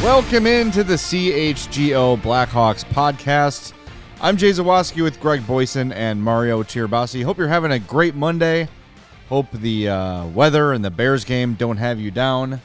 Welcome into the CHGO Blackhawks Podcast. I'm Jay Zawaski with Greg Boysen and Mario Tirabassi. Hope you're having a great Monday. Hope the weather and the Bears game don't have you down.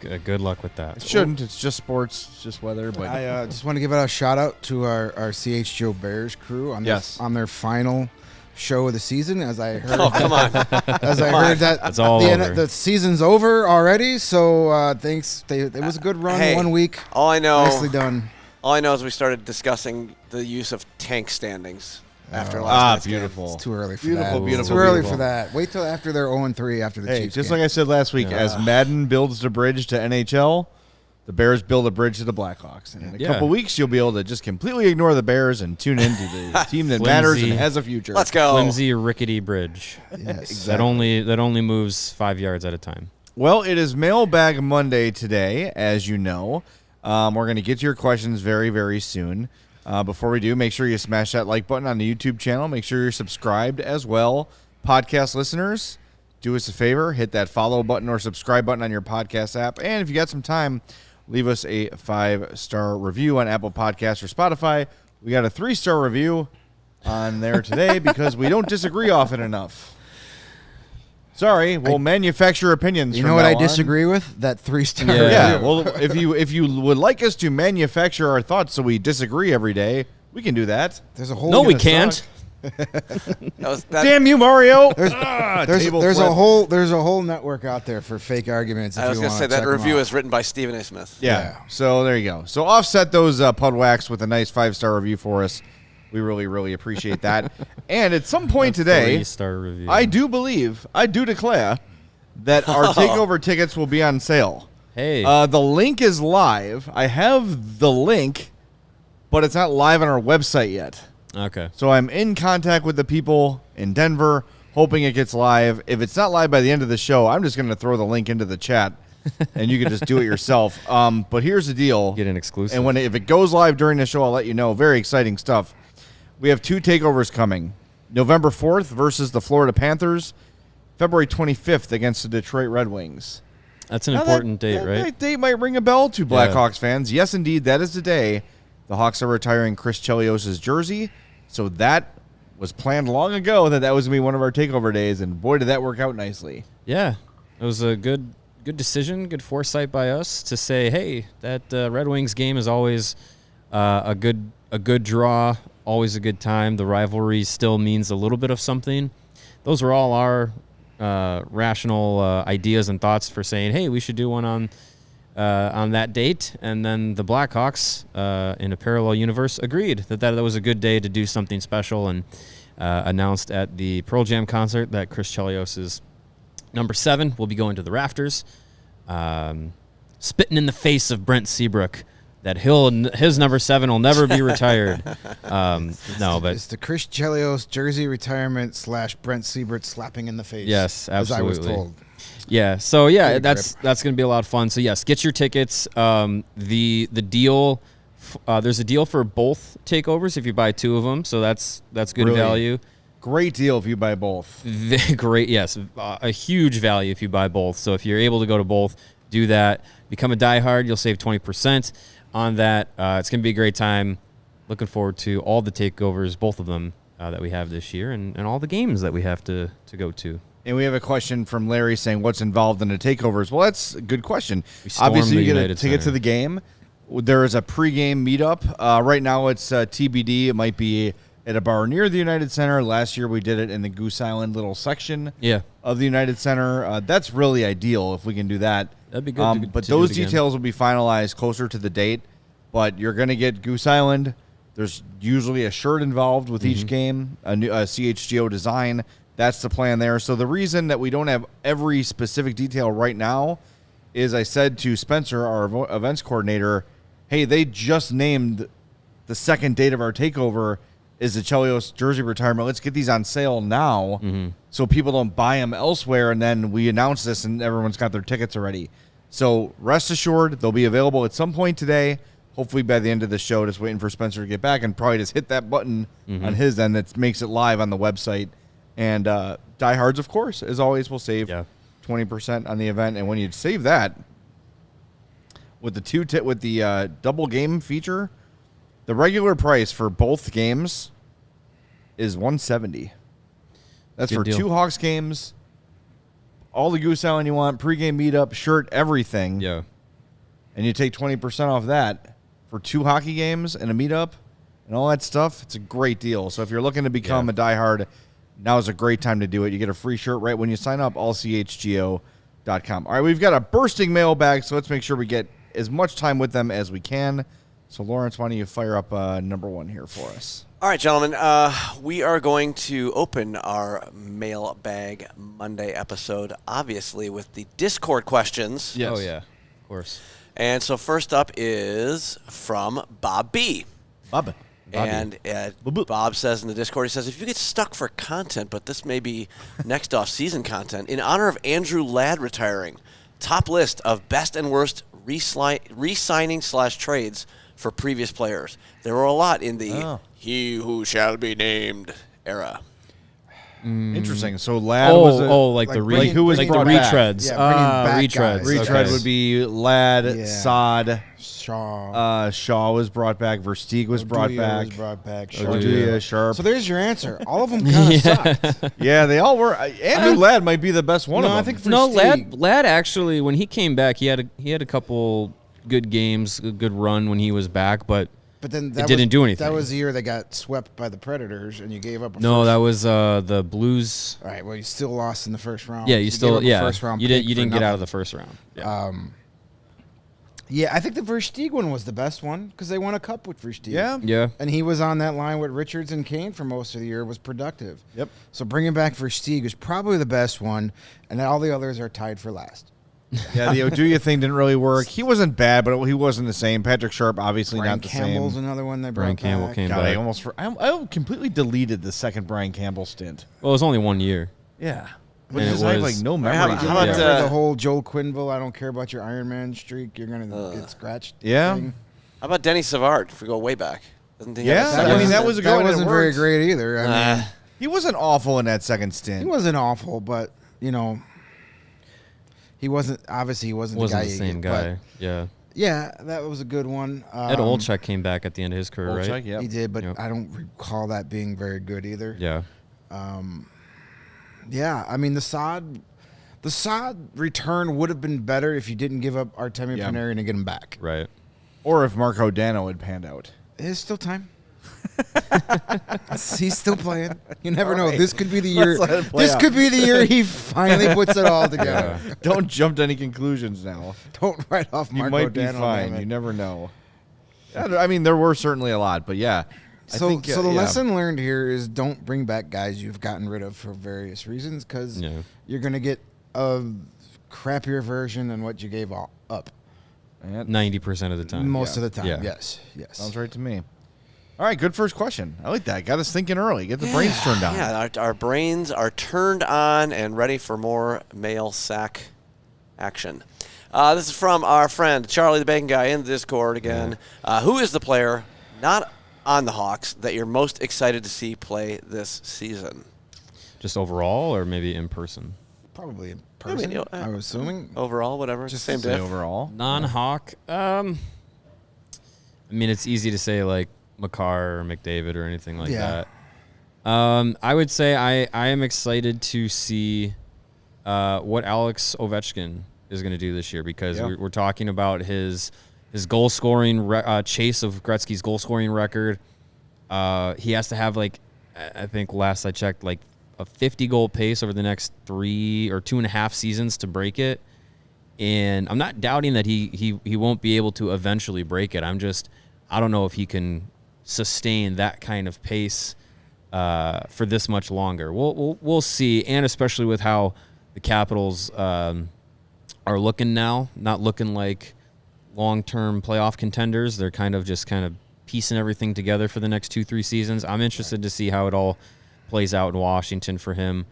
Good luck with that. It shouldn't. It's just sports. It's just weather. But I just want to give a shout out to our CHGO Bears crew on their final show of the season. As I heard, heard that it's all over. The season's over already. So thanks. It was a good run. 1 week. All I know, nicely done. All I know is we started discussing the use of tank standings after last night's beautiful. game. It's too early for Beautiful. that. It's too early for that. Wait till after they're 0-3 after the Chiefs just game. like I said last week, as Madden builds the bridge to NHL, the Bears build a bridge to the Blackhawks. And in a couple weeks, you'll be able to just completely ignore the Bears and tune into the team that matters and has a future. Let's go. Flimsy, rickety bridge. Yes, exactly. That only moves 5 yards at a time. Well, it is Mailbag Monday today, as you know. We're going to get to your questions very, very soon. Before we do, make sure you smash that like button on the YouTube channel. Make sure you're subscribed as well. Podcast listeners, do us a favor. Hit that follow button or subscribe button on your podcast app. And if you got some time, leave us a 5-star review on Apple Podcasts or Spotify. We got a 3-star review on there today because we don't disagree often enough. Sorry, we'll manufacture opinions. You know what I disagree with? That 3-star. Yeah. Well, if you would like us to manufacture our thoughts so we disagree every day, we can do that. There's a whole. No, we can't. Damn you, Mario! There's a whole network out there for fake arguments. I was going to say that review is written by Stephen A. Smith. Yeah. So there you go. So offset those Pudwax with a nice 5-star review for us. We really, really appreciate that. And at some point today, 3-star review. I do declare that our takeover tickets will be on sale. Hey. The link is live. I have the link, but it's not live on our website yet. Okay. So I'm in contact with the people in Denver, hoping it gets live. If it's not live by the end of the show, I'm just going to throw the link into the chat, and you can just do it yourself. But here's the deal. Get an exclusive. And if it goes live during the show, I'll let you know. Very exciting stuff. We have 2 takeovers coming. November 4th versus the Florida Panthers. February 25th against the Detroit Red Wings. That's an important date, right? That date might ring a bell to Blackhawks fans. Yes, indeed, that is the day the Hawks are retiring Chris Chelios' jersey. So that was planned long ago that was going to be one of our takeover days, and boy, did that work out nicely. Yeah. It was a good decision, good foresight by us to say, hey, that Red Wings game is always a good draw, always a good time. The rivalry still means a little bit of something. Those are all our rational ideas and thoughts for saying, hey, we should do one on that date. And then the Blackhawks, in a parallel universe, agreed that was a good day to do something special, and announced at the Pearl Jam concert that Chris Chelios' number 7 will be going to the rafters, spitting in the face of Brent Seabrook that his number 7 will never be retired. It's the Chris Chelios jersey retirement / Brent Seabrook slapping in the face. Yes, absolutely. As I was told. Yeah. So yeah, that's going to be a lot of fun. So yes, get your tickets. The deal. There's a deal for both takeovers if you buy 2 of them. So that's good value. Great deal if you buy both. Great. Yes, a huge value if you buy both. So if you're able to go to both, do that. Become a diehard. You'll save 20% on that. It's going to be a great time. Looking forward to all the takeovers, both of them that we have this year, and all the games that we have to go to. And we have a question from Larry saying, what's involved in the takeovers? Well, that's a good question. Obviously, you get a ticket to the game. There is a pregame meetup. Right now, it's TBD. It might be at a bar near the United Center. Last year we did it in the Goose Island little section of the United Center. That's really ideal if we can do that. That'd be good. But those details will be finalized closer to the date. But you're going to get Goose Island. There's usually a shirt involved with each game, a CHGO design. That's the plan there. So the reason that we don't have every specific detail right now is I said to Spencer, our events coordinator, hey, they just named the second date of our takeover is the Chelios jersey retirement. Let's get these on sale now so people don't buy them elsewhere, and then we announce this and everyone's got their tickets already. So rest assured, they'll be available at some point today, hopefully by the end of the show, just waiting for Spencer to get back and probably just hit that button on his end that makes it live on the website. And diehards, of course, as always, will save 20% on the event. And when you save that with the double game feature, the regular price for both games is $170. That's for 2 Hawks games, all the Goose Island you want, pregame meetup, shirt, everything. Yeah. And you take 20% off that for 2 hockey games and a meetup and all that stuff. It's a great deal. So if you're looking to become a diehard, now is a great time to do it. You get a free shirt right when you sign up, allchgo.com. All right, we've got a bursting mailbag, so let's make sure we get as much time with them as we can. So, Lawrence, why don't you fire up number 1 here for us? All right, gentlemen, we are going to open our Mailbag Monday episode, obviously, with the Discord questions. Yes. Oh, yeah, of course. And so first up is from Bob B. Bob. And Bob says in the Discord, he says, if you get stuck for content, but this may be next off-season content, in honor of Andrew Ladd retiring, top list of best and worst re-signing/trades for previous players. There were a lot in the he who shall be named era. Interesting. So Ladd was who was like the retreads? Retreads. Retread would be Ladd, Sod, Shaw. Shaw was brought back. Versteeg was brought back. Oduya, Sharp. So there's your answer. All of them kind of sucked. Yeah, they all were. Andrew Ladd might be the best one of them. I think Versteeg. Ladd actually, when he came back, he had a couple good games, a good run when he was back, but then it didn't do anything. That was the year they got swept by the Predators, and you gave up. That was the Blues. All right. Well, you still lost in the first round. Yeah, you still first round. You didn't get out of the first round. Yeah. Yeah, I think the Versteeg one was the best one because they won a cup with Versteeg. Yeah. And he was on that line with Richards and Kane for most of the year, was productive. Yep. So bringing back Versteeg is probably the best one, and all the others are tied for last. Yeah, the Oduya thing didn't really work. He wasn't bad, but he wasn't the same. Patrick Sharp, obviously not the Campbell's same. another one they brought Brian Campbell back. came God, back. I completely deleted the second Brian Campbell stint. Well, it was only 1 year. Yeah. And Because it I have was- no memory. How about the whole Joel Quinville, I don't care about your Iron Man streak, you're going to get scratched. Yeah. thing. How about Denny Savard, if we go way back? Doesn't he Yeah, have a I second mean, that stint? was a good one. That It wasn't very worked. great either. I mean, He wasn't awful in that second stint. he wasn't awful, but, he wasn't the guy. the same guy. Yeah. Yeah, that was a good one. Ed Olczyk came back at the end of his career, right? Yep. He did, but Yep. I don't recall that being very good either. Yeah. Yeah, I mean the Sod return would have been better if you didn't give up Artemi Panarin and get him back. Right. Or if Marco Dano had panned out. There's still time. He's still playing. You never know. This could be the year. Let's let it play This out. could be the year he finally puts it all together. Don't jump to any conclusions now. Don't write off You Marco might be Dano, fine. man. You never know. I mean, there were certainly a lot, but yeah. So the lesson learned here is don't bring back guys you've gotten rid of for various reasons because you're going to get a crappier version than what you gave up. 90% of the time. Most of the time, Yeah. yes. Sounds right to me. All right, good first question. I like that. Got us thinking early. Get the brains turned on. Yeah, our brains are turned on and ready for more mail sack action. This is from our friend Charlie the Bacon Guy in the Discord again. Who is the player not on the Hawks that you're most excited to see play this season? Just overall or maybe in person? Probably in person, I was assuming. Overall, whatever. Just same Say diff. overall. Non-Hawk? I mean, it's easy to say like McCarr or McDavid or anything like that. I would say I am excited to see what Alex Ovechkin is going to do this year because we're talking about his goal scoring chase of Gretzky's goal scoring record. He has to have, like, I think last I checked, like a 50-goal pace over the next 3 or 2.5 seasons to break it. And I'm not doubting that he won't be able to eventually break it. I don't know if he can sustain that kind of pace for this much longer. We'll see, and especially with how the Capitals are looking now, not looking like long-term playoff contenders. They're kind of piecing everything together for the next 2-3 seasons. I'm interested to see how it all plays out in Washington for him.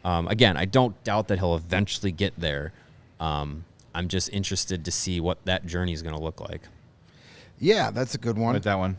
Again, I don't doubt that he'll eventually get there. I'm just interested to see what that journey is going to look like. Yeah, that's a good one. With that one.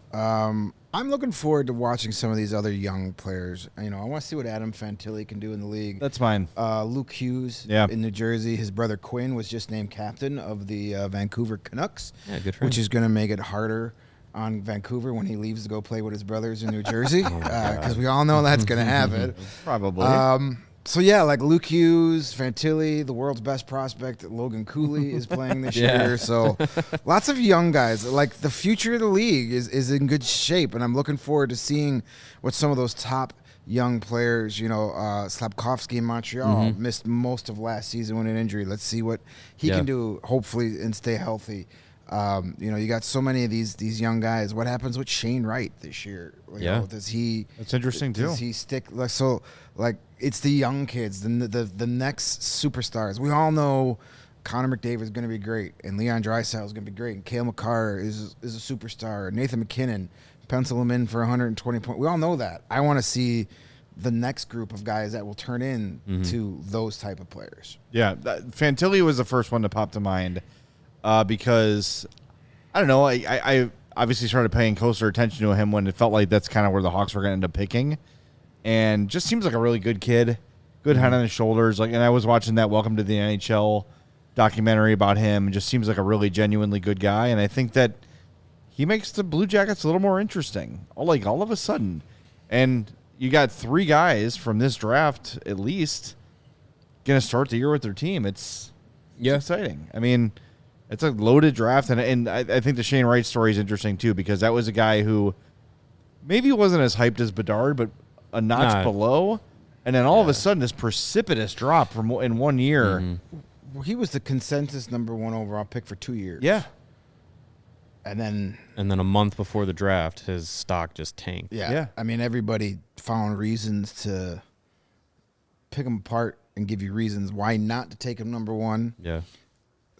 I'm looking forward to watching some of these other young players. I want to see what Adam Fantilli can do in the league. That's fine. Luke Hughes in New Jersey. His brother Quinn was just named captain of the Vancouver Canucks, good for him. which is going to make it harder on Vancouver when he leaves to go play with his brothers in New Jersey, because we all know that's going to happen. Probably. So, yeah, like Luke Hughes, Fantilli, the world's best prospect, Logan Cooley is playing this year. So lots of young guys. Like, the future of the league is in good shape, and I'm looking forward to seeing what some of those top young players, Slapkovsky in Montreal missed most of last season with an injury. Let's see what he can do, hopefully, and stay healthy. You got so many of these young guys. What happens with Shane Wright this year? Does he? That's interesting too. Does he stick like it's the young kids, the next superstars. We all know Connor McDavid is going to be great, and Leon Draisaitl is going to be great, and Cale Makar is a superstar. Nathan McKinnon, pencil him in for 120 points. We all know that. I want to see the next group of guys that will turn into those type of players. Yeah, Fantilli was the first one to pop to mind. Because I don't know, I obviously started paying closer attention to him when it felt like that's kind of where the Hawks were going to end up picking, and just seems like a really good kid, good head on his shoulders. Like, and I was watching that Welcome to the NHL documentary about him, and just seems like a really genuinely good guy. And I think that he makes the Blue Jackets a little more interesting, all of a sudden. And you got 3 guys from this draft at least going to start the year with their team. It's exciting. I mean, it's a loaded draft, and I think the Shane Wright story is interesting, too, because that was a guy who maybe wasn't as hyped as Bedard, but a notch below, and then all of a sudden this precipitous drop in 1 year. Well, he was the consensus number 1 overall pick for 2 years. Yeah. And then a month before the draft, his stock just tanked. Yeah. I mean, everybody found reasons to pick him apart and give you reasons why not to take him number 1. Yeah.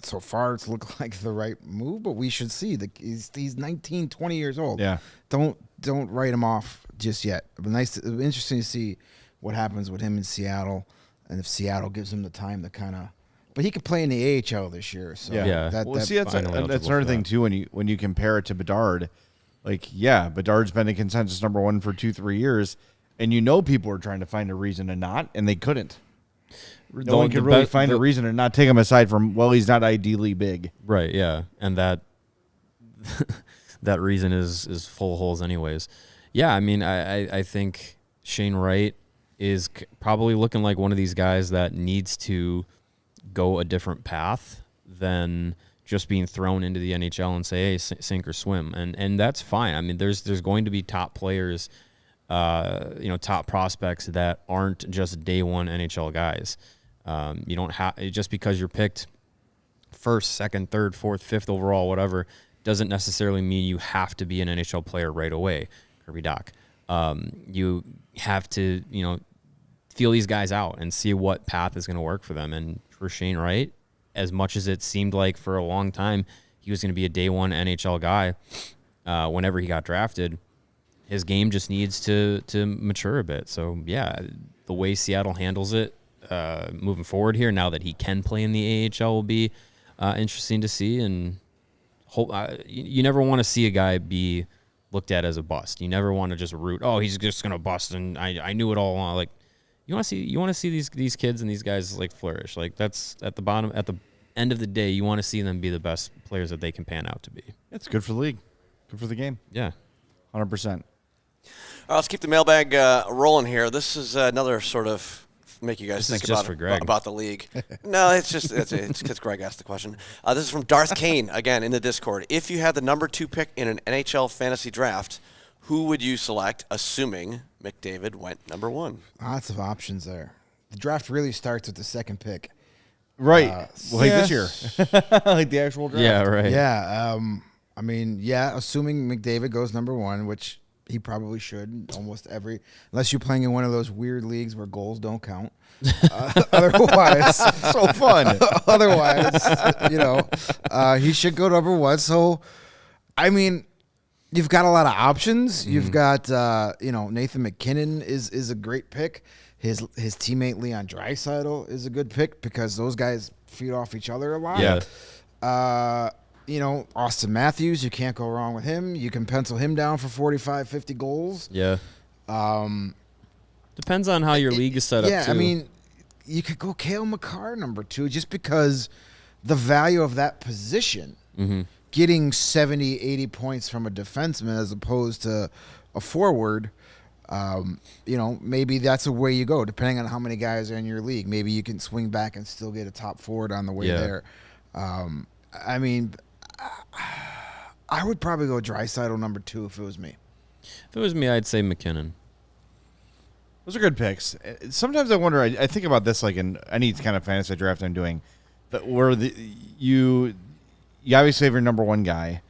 So far, it's looked like the right move, but we should see. He's 19, 20 years old. Yeah. Don't write him off just yet. It'll be interesting to see what happens with him in Seattle, and if Seattle gives him the time to kind of. But he could play in the AHL this year. So that's another thing too. When you compare it to Bedard, Bedard's been a consensus number 1 for 2-3 years, and people are trying to find a reason to not, and they couldn't. No one could really find a reason to not take him aside from, he's not ideally big. Right, yeah. And that that reason is full of holes anyways. Yeah, I mean, I think Shane Wright is probably looking like one of these guys that needs to go a different path than just being thrown into the NHL and say, hey, sink or swim. And that's fine. I mean, there's going to be top players, top prospects that aren't just day one NHL guys. You don't have, just because you're picked first, second, third, fourth, fifth overall, whatever, doesn't necessarily mean you have to be an NHL player right away. Kirby Doc. You have to, feel these guys out and see what path is going to work for them. And for Shane Wright, as much as it seemed like for a long time he was going to be a day one NHL guy, whenever he got drafted, his game just needs to mature a bit. So, yeah, the way Seattle handles it moving forward here, now that he can play in the AHL, will be interesting to see. And you never want to see a guy be looked at as a bust. You never want to just root, he's just going to bust, and I knew it all along. Like, you want to see these kids and these guys flourish. Like, that's at the end of the day, you want to see them be the best players that they can pan out to be. It's good for the league. Good for the game. Yeah. 100%. All right, let's keep the mailbag rolling here. This is another sort of make you guys think about the league. No, it's because Greg asked the question. This is from Darth Kane, again, in the Discord. If you had the number 2 pick in an NHL fantasy draft, who would you select, assuming McDavid went number 1? Lots of options there. The draft really starts with the second pick. Right. Like this year. Like the actual draft. Yeah, right. Yeah. I mean, assuming McDavid goes number 1, which he probably should almost unless you're playing in one of those weird leagues where goals don't count. Otherwise, So fun. otherwise, he should go number 1. So, I mean, you've got a lot of options. You've got, Nathan McKinnon is a great pick. His teammate Leon Draisaitl is a good pick because those guys feed off each other a lot. Yeah. Austin Matthews, you can't go wrong with him. You can pencil him down for 45, 50 goals. Yeah. Depends on how your league is set up, too. Yeah, I mean, you could go Cale Makar number 2 just because the value of that position, getting 70, 80 points from a defenseman as opposed to a forward, maybe that's a way you go, depending on how many guys are in your league. Maybe you can swing back and still get a top forward on the way there. I mean, I would probably go Draisaitl number 2 if it was me. If it was me, I'd say McKinnon. Those are good picks. Sometimes I wonder, I think about this like in any kind of fantasy draft I'm doing, where you obviously have your number 1 guy,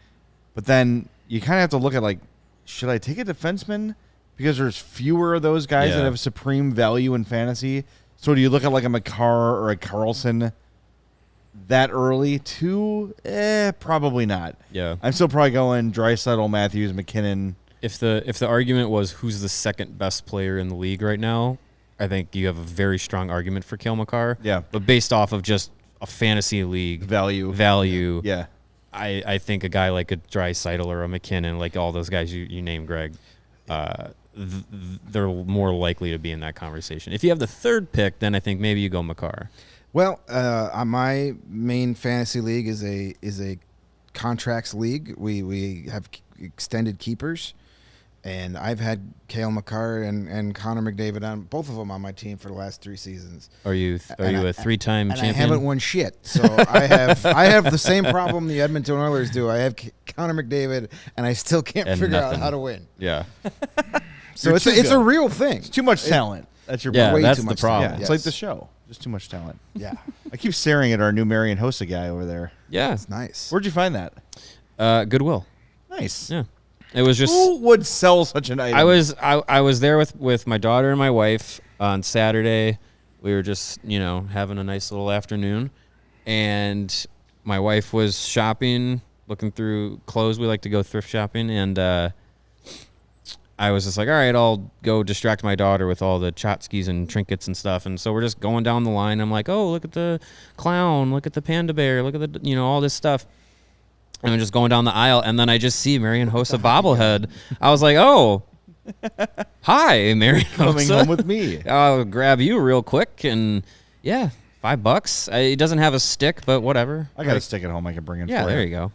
but then you kind of have to look at like, should I take a defenseman? Because there's fewer of those guys that have supreme value in fantasy. So do you look at like a Makar or a Carlson that early too? Probably not. Yeah. I'm still probably going Draisaitl, Matthews, McKinnon. If the argument was who's the second best player in the league right now, I think you have a very strong argument for Cale Makar. Yeah. But based off of just a fantasy league value. Yeah. I think a guy like a Draisaitl or a McKinnon, like all those guys you named, Greg, they're more likely to be in that conversation. If you have the third pick, then I think maybe you go Makar. Well, my main fantasy league is a contracts league. We have extended keepers, and I've had Cale Makar and Connor McDavid on both of them on my team for the last 3 seasons. Are you a 3-time champion? I haven't won shit, so I have the same problem the Edmonton Oilers do. I have Connor McDavid, and I still can't figure out how to win. Yeah. So it's a real thing. It's too much talent. That's your Yeah, problem. that's too the much problem. Yeah, talent. it's like the show. Just too much talent. Yeah, I keep staring at our new Marion Hossa guy over there. Yeah. it's nice. Where'd you find that? Goodwill. Nice. Yeah. It was just Who would sell such an item? I was there with my daughter and my wife on Saturday. We were just, having a nice little afternoon, and my wife was shopping, looking through clothes. We like to go thrift shopping, and I was just like, all right, I'll go distract my daughter with all the tchotchkes and trinkets and stuff. And so we're just going down the line. I'm like, oh, look at the clown, look at the panda bear, look at the, all this stuff. And I'm just going down the aisle, and then I just see Marion Hossa bobblehead. I was like, oh, hi, Marion coming Hossa. home with me. I'll grab you real quick, and yeah, $5. It doesn't have a stick, but whatever. I got a stick at home I can bring in Yeah, for there you go.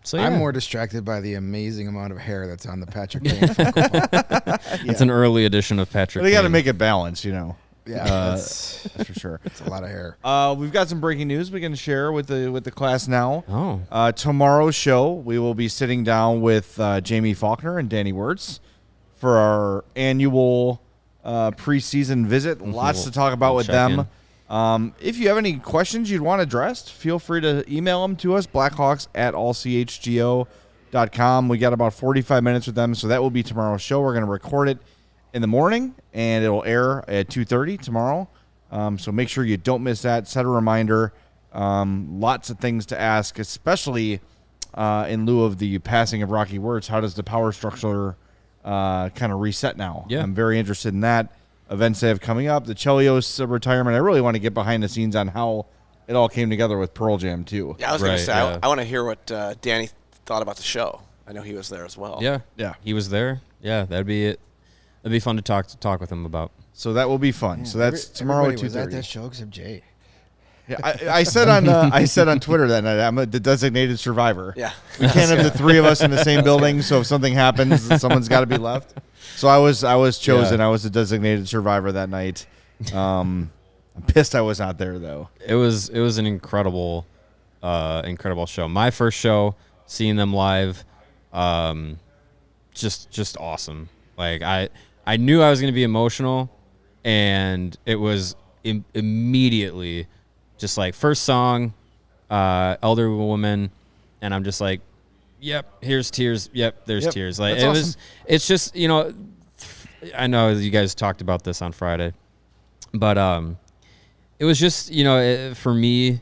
So yeah. I'm more distracted by the amazing amount of hair that's on the Patrick Kane Funko Pop. It's an early edition of Patrick. They got to Kane. make it balanced, Yeah, that's for sure. it's a lot of hair. We've got some breaking news we can share with the class now. Oh. Tomorrow's show, we will be sitting down with Jamie Faulkner and Danny Wirtz for our annual preseason visit. Lots to talk about with them. If you have any questions you'd want addressed, feel free to email them to us, blackhawks@allchgo.com. We got about 45 minutes with them, so that will be tomorrow's show. We're going to record it in the morning, and it'll air at 2:30 tomorrow. So make sure you don't miss that. Set a reminder. Lots of things to ask, especially in lieu of the passing of Rocky Wirtz. How does the power structure kind of reset now? Yeah. I'm very interested in that. Events they have coming up, the Chelios retirement. I really want to get behind the scenes on how it all came together with Pearl Jam, too. Yeah, I was going to say, yeah. I want to hear what Danny thought about the show. I know he was there as well. Yeah. Yeah. He was there. Yeah, that'd be it. That'd be fun to talk with him about. So that will be fun. So that's tomorrow at Everybody was at 2:30. that show except Jay. Yeah, I said on Twitter that night I'm the designated survivor. Yeah. We can't have the three of us in the same building, so if something happens, someone's got to be left. So I was chosen. Yeah. I was the designated survivor that night. I'm pissed I was not there though. It was an incredible show. My first show, seeing them live, just awesome. Like I knew I was going to be emotional, and it was immediately just like first song, elderly woman, and I'm just like, yep, here's tears. Yep, there's tears. Like That's awesome. it's just, I know you guys talked about this on Friday, but it was just, for me,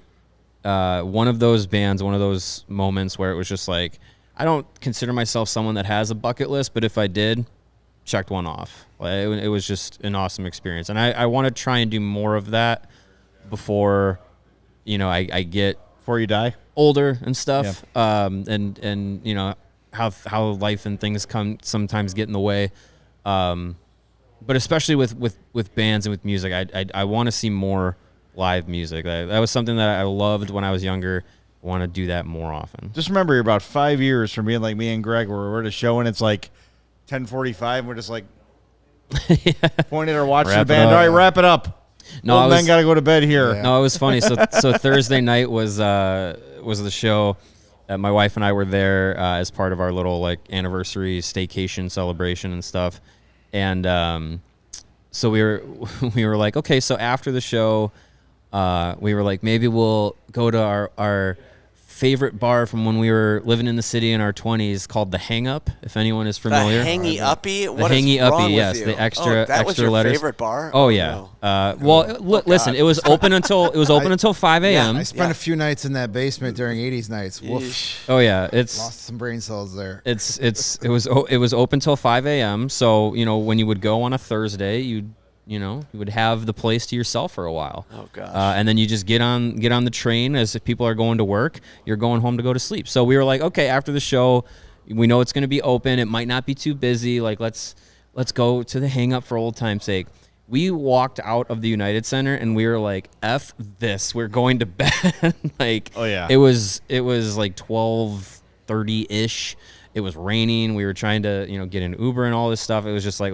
one of those bands, one of those moments where it was just like, I don't consider myself someone that has a bucket list, but if I did, checked one off. Like, it was just an awesome experience, and I want to try and do more of that before, I get Before you die. older and stuff. And how life and things sometimes get in the way. But especially with bands and with music, I want to see more live music. That was something that I loved when I was younger. I want to do that more often. Just remember, you're about 5 years from being like me and Greg, where we're at a show and it's like 10:45, and we're just like pointing at our watch to the Wrap it band. up. All right, wrap it up. No, Old men got to go to bed here. Yeah. No, it was funny. So Thursday night was the show. My wife and I were there as part of our little anniversary staycation celebration and stuff. And so we were like, okay, so after the show, we were like, maybe we'll go to our favorite bar from when we were living in the city in our 20s called the Hang Up, if anyone is familiar. The Hangy Uppy? The What is Hangy wrong Uppy, with yes, you? the extra that was extra your letters. favorite bar? Oh yeah. no. Listen, it was open until 5 a.m. I spent a few nights in that basement during 80s nights. Woof. Yeesh. Oh yeah, it's Lost some brain cells there. it was open till 5 a.m. So when you would go on a Thursday, you would have the place to yourself for a while. Oh, gosh. And then you just get on the train as if people are going to work. You're going home to go to sleep. So we were like, okay, after the show, we know it's going to be open. It might not be too busy. Like let's go to the Hang Up for old time's sake. We walked out of the United Center and we were like, F this, we're going to bed. Oh, yeah. It was like 12:30-ish. It was raining. We were trying to, get an Uber and all this stuff. It was just like,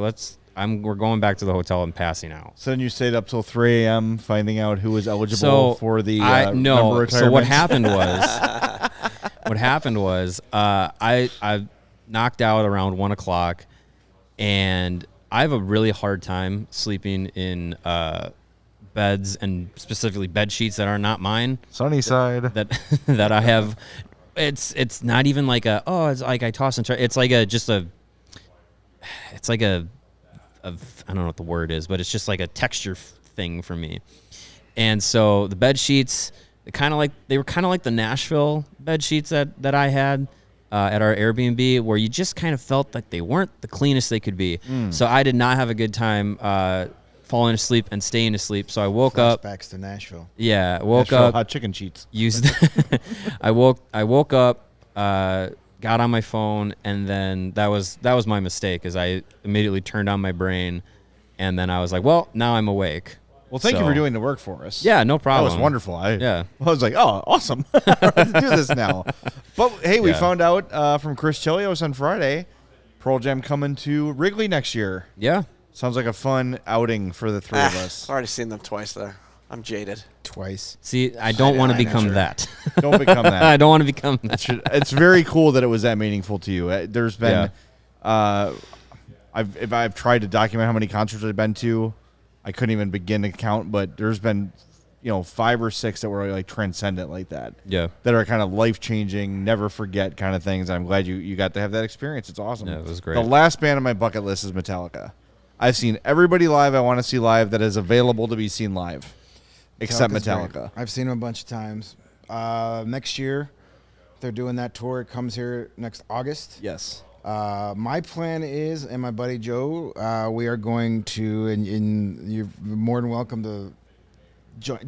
we're going back to the hotel and passing out. So then you stayed up till 3 a.m. finding out who was eligible So for the no. member retirement. So what happened was, I knocked out around 1 o'clock, and I have a really hard time sleeping in beds, and specifically bed sheets that are not mine. Sunny side. That I have. It's not even like it's like I toss and turn. It's like I don't know what the word is, but it's just like a texture thing for me. And so the bed sheets, they were kind of like the Nashville bed sheets that I had at our Airbnb, where you just kind of felt like they weren't the cleanest they could be. So I did not have a good time falling asleep and staying asleep. So I woke up. Flashbacks to Nashville. Yeah, woke Nashville up. hot chicken sheets. Used. I woke up. Got on my phone, and then that was my mistake, is I immediately turned on my brain, and then I was like, well, now I'm awake. Well, thank you for doing the work for us. Yeah, no That problem. was wonderful. I was like, oh, awesome. I have to do this now. But, hey, we found out from Chris Chelios on Friday, Pearl Jam coming to Wrigley next year. Yeah. Sounds like a fun outing for the three of us. I've already seen them twice there. I'm jaded. Twice. See, I don't want to become that. Don't become that. I don't want to become that. It's very cool that it was that meaningful to you. There's been, I've tried to document how many concerts I've been to. I couldn't even begin to count, but there's been, 5 or 6 that were like transcendent like that. Yeah. That are kind of life changing, never forget kind of things. I'm glad you got to have that experience. It's awesome. Yeah, it was great. The last band on my bucket list is Metallica. I've seen everybody live I want to see live that is available to be seen live. Except Metallica's Metallica. great. I've seen them a bunch of times. Next year, they're doing that tour. It comes here next August. Yes. My plan is, and my buddy Joe, we are going to, and you're more than welcome to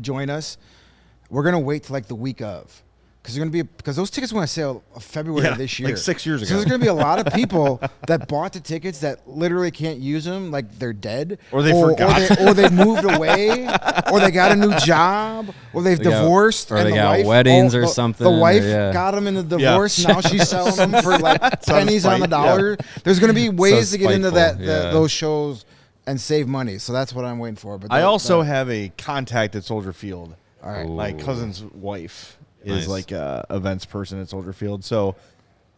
join us. We're gonna wait till like the week of, because those tickets went on sale February of this year, like 6 years ago. So there's gonna be a lot of people that bought the tickets that literally can't use them, like they're dead, Or they forgot. or they moved away, or they got a new job, or they've divorced, or and they the got wife, weddings or something, The wife yeah. got them in the divorce. Now she's selling them for like pennies on the spite, dollar. There's gonna be ways to get into spiteful, those shows and save money. So that's what I'm waiting for. But I also have a contact at Soldier Field. All right. My cousin's wife is Nice. like a events person at Soldier Field. So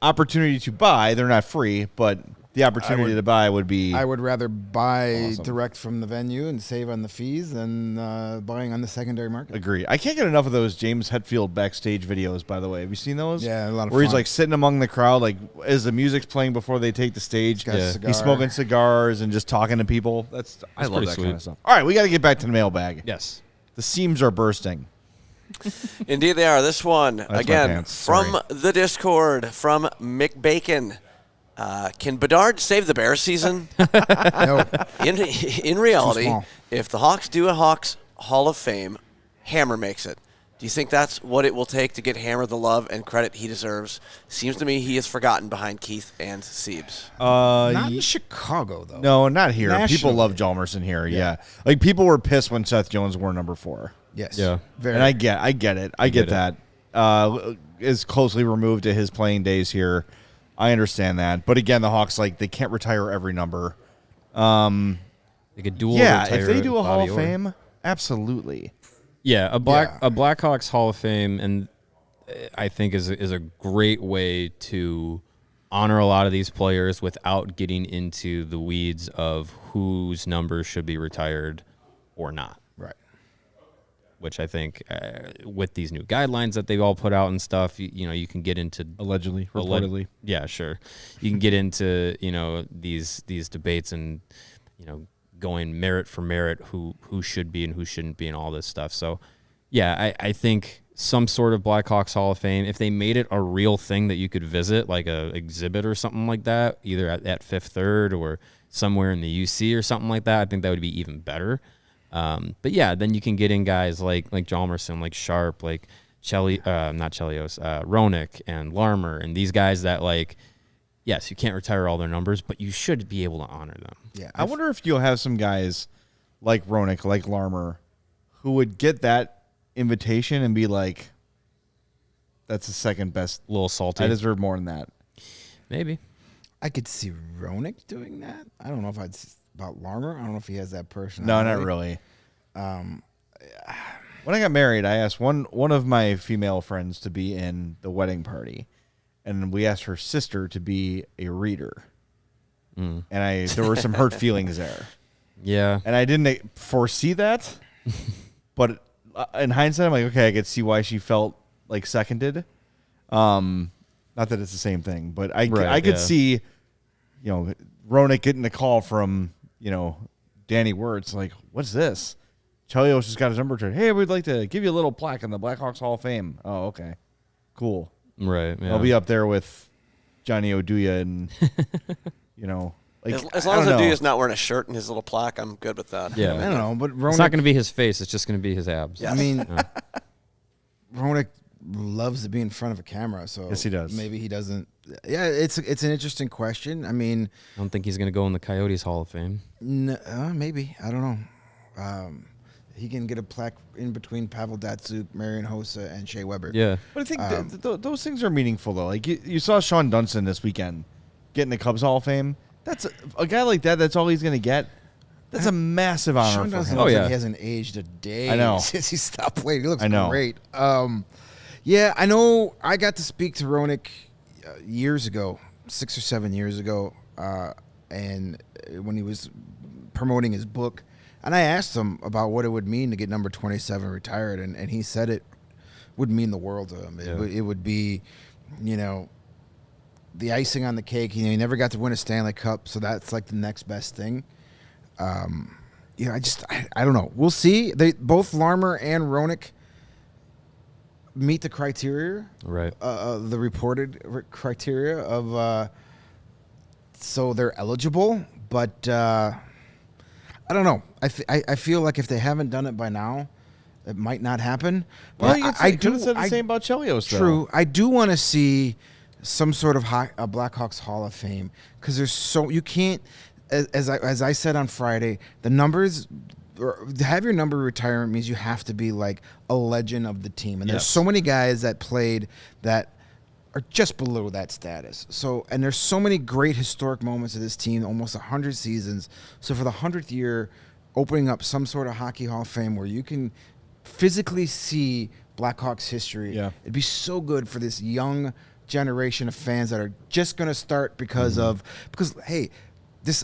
opportunity to buy, they're not free, but the opportunity to buy would be. I would rather buy Awesome. direct from the venue and save on the fees than buying on the secondary market. Agree. I can't get enough of those James Hetfield backstage videos, by the way. Have you seen those? Yeah, a lot of Where he's fun. like sitting among the crowd, like as the music's playing before they take the stage. Got a Yeah. cigar. He's smoking cigars and just talking to people. I love pretty that sweet. kind of stuff. All right, we got to get back to the mailbag. Yes. The seams are bursting. Indeed, they are. This one, my again, pants. from Sorry. the Discord, from Mick Bacon. Can Bedard save the Bears season? No, In reality, small. if the Hawks do a Hawks Hall of Fame, Hammer makes it. Do you think that's what it will take to get Hammer the love and credit he deserves? Seems to me he is forgotten behind Keith and Siebes. not in Chicago though. No, not here. People Nationally. love Jalmerson here. Yeah. Like people were pissed when Seth Jones wore number 4. Yes. Yeah. Very. And I get it. I get get it. that. Is closely removed to his playing days here. I understand that. But again, the Hawks, like, they can't retire every number. They could dual Yeah, retire if they do a Hall Bobby of Orr. Fame, absolutely. Yeah, a Blackhawks Hall of Fame, and I think is a great way to honor a lot of these players without getting into the weeds of whose numbers should be retired or not. Right. Which I think, with these new guidelines that they've all put out and stuff, you can get into Allegedly, reportedly. yeah, sure. You can get into these debates and going merit for merit, who should be and who shouldn't be and all this stuff. So, yeah, I think some sort of Blackhawks Hall of Fame, if they made it a real thing that you could visit, like a exhibit or something like that, either at Fifth Third or somewhere in the UC or something like that, I think that would be even better. But yeah, then you can get in guys like Jalmerson, like Sharp, like not Chelios, Roenick and Larmer, and these guys that, like, yes, you can't retire all their numbers, but you should be able to honor them. Yeah. I wonder if you'll have some guys like Roenick, like Larmer, who would get that invitation and be like, that's the second best. A little salty. I deserve more than that. Maybe. I could see Roenick doing that. I don't know if about Larmer. I don't know if he has that No, personality. not really. When I got married, I asked one of my female friends to be in the wedding party, and we asked her sister to be a reader. And there were some hurt feelings there, Yeah. and I didn't foresee that. But in hindsight, I'm like, okay, I could see why she felt like seconded. Not that it's the same thing, but I could yeah. see, Roenick getting a call from Danny Wirtz, like, what's this? Chelios just got his number turned. Hey, we'd like to give you a little plaque in the Blackhawks Hall of Fame. Oh, okay. Cool. Right. Yeah. I'll be up there with Johnny Oduya and, like, As I long as don't know. Oduya's not wearing a shirt and his little plaque, I'm good with that. Yeah. I don't know, but Roenick. It's not going to be his face. It's just going to be his abs. Yeah. I mean, Roenick loves to be in front of a camera, so Yes, he does. Maybe he doesn't. Yeah, it's an interesting question. I mean, I don't think he's going to go in the Coyotes Hall of Fame. maybe I don't know. He can get a plaque in between Pavel Datsyuk, Marian Hossa, and Shea Weber. Yeah. But I think those things are meaningful, though. Like, you saw Sean Dunston this weekend getting the Cubs Hall of Fame. That's a guy like that. That's all he's going to get. That's a massive honor Sean for Dunston him. Oh, looks yeah. like he hasn't aged a day I know. since he stopped playing. He looks I know. great. Yeah, I know. I got to speak to Roenick years ago, 6 or 7 years ago, and when he was promoting his book, and I asked him about what it would mean to get number 27 retired, and he said it would mean the world to him. Yeah. It would be, the icing on the cake. He never got to win a Stanley Cup, so that's like the next best thing. I don't know. We'll see. Both Larmer and Roenick meet the criteria, Right. the reported criteria of, so they're eligible. But I don't know. I feel like if they haven't done it by now, it might not happen. Well, But you could have said the same about Chelios, though. True. I do want to see some sort of a Blackhawks Hall of Fame because you can't. As I said on Friday, the numbers. To have your number retirement means you have to be like a legend of the team, and there's Yes. so many guys that played that are just below that status. So, and there's so many great historic moments of this team, almost 100 seasons. So for the 100th year, opening up some sort of Hockey Hall of Fame where you can physically see Blackhawks history, Yeah. it'd be so good for this young generation of fans that are just going to start because hey,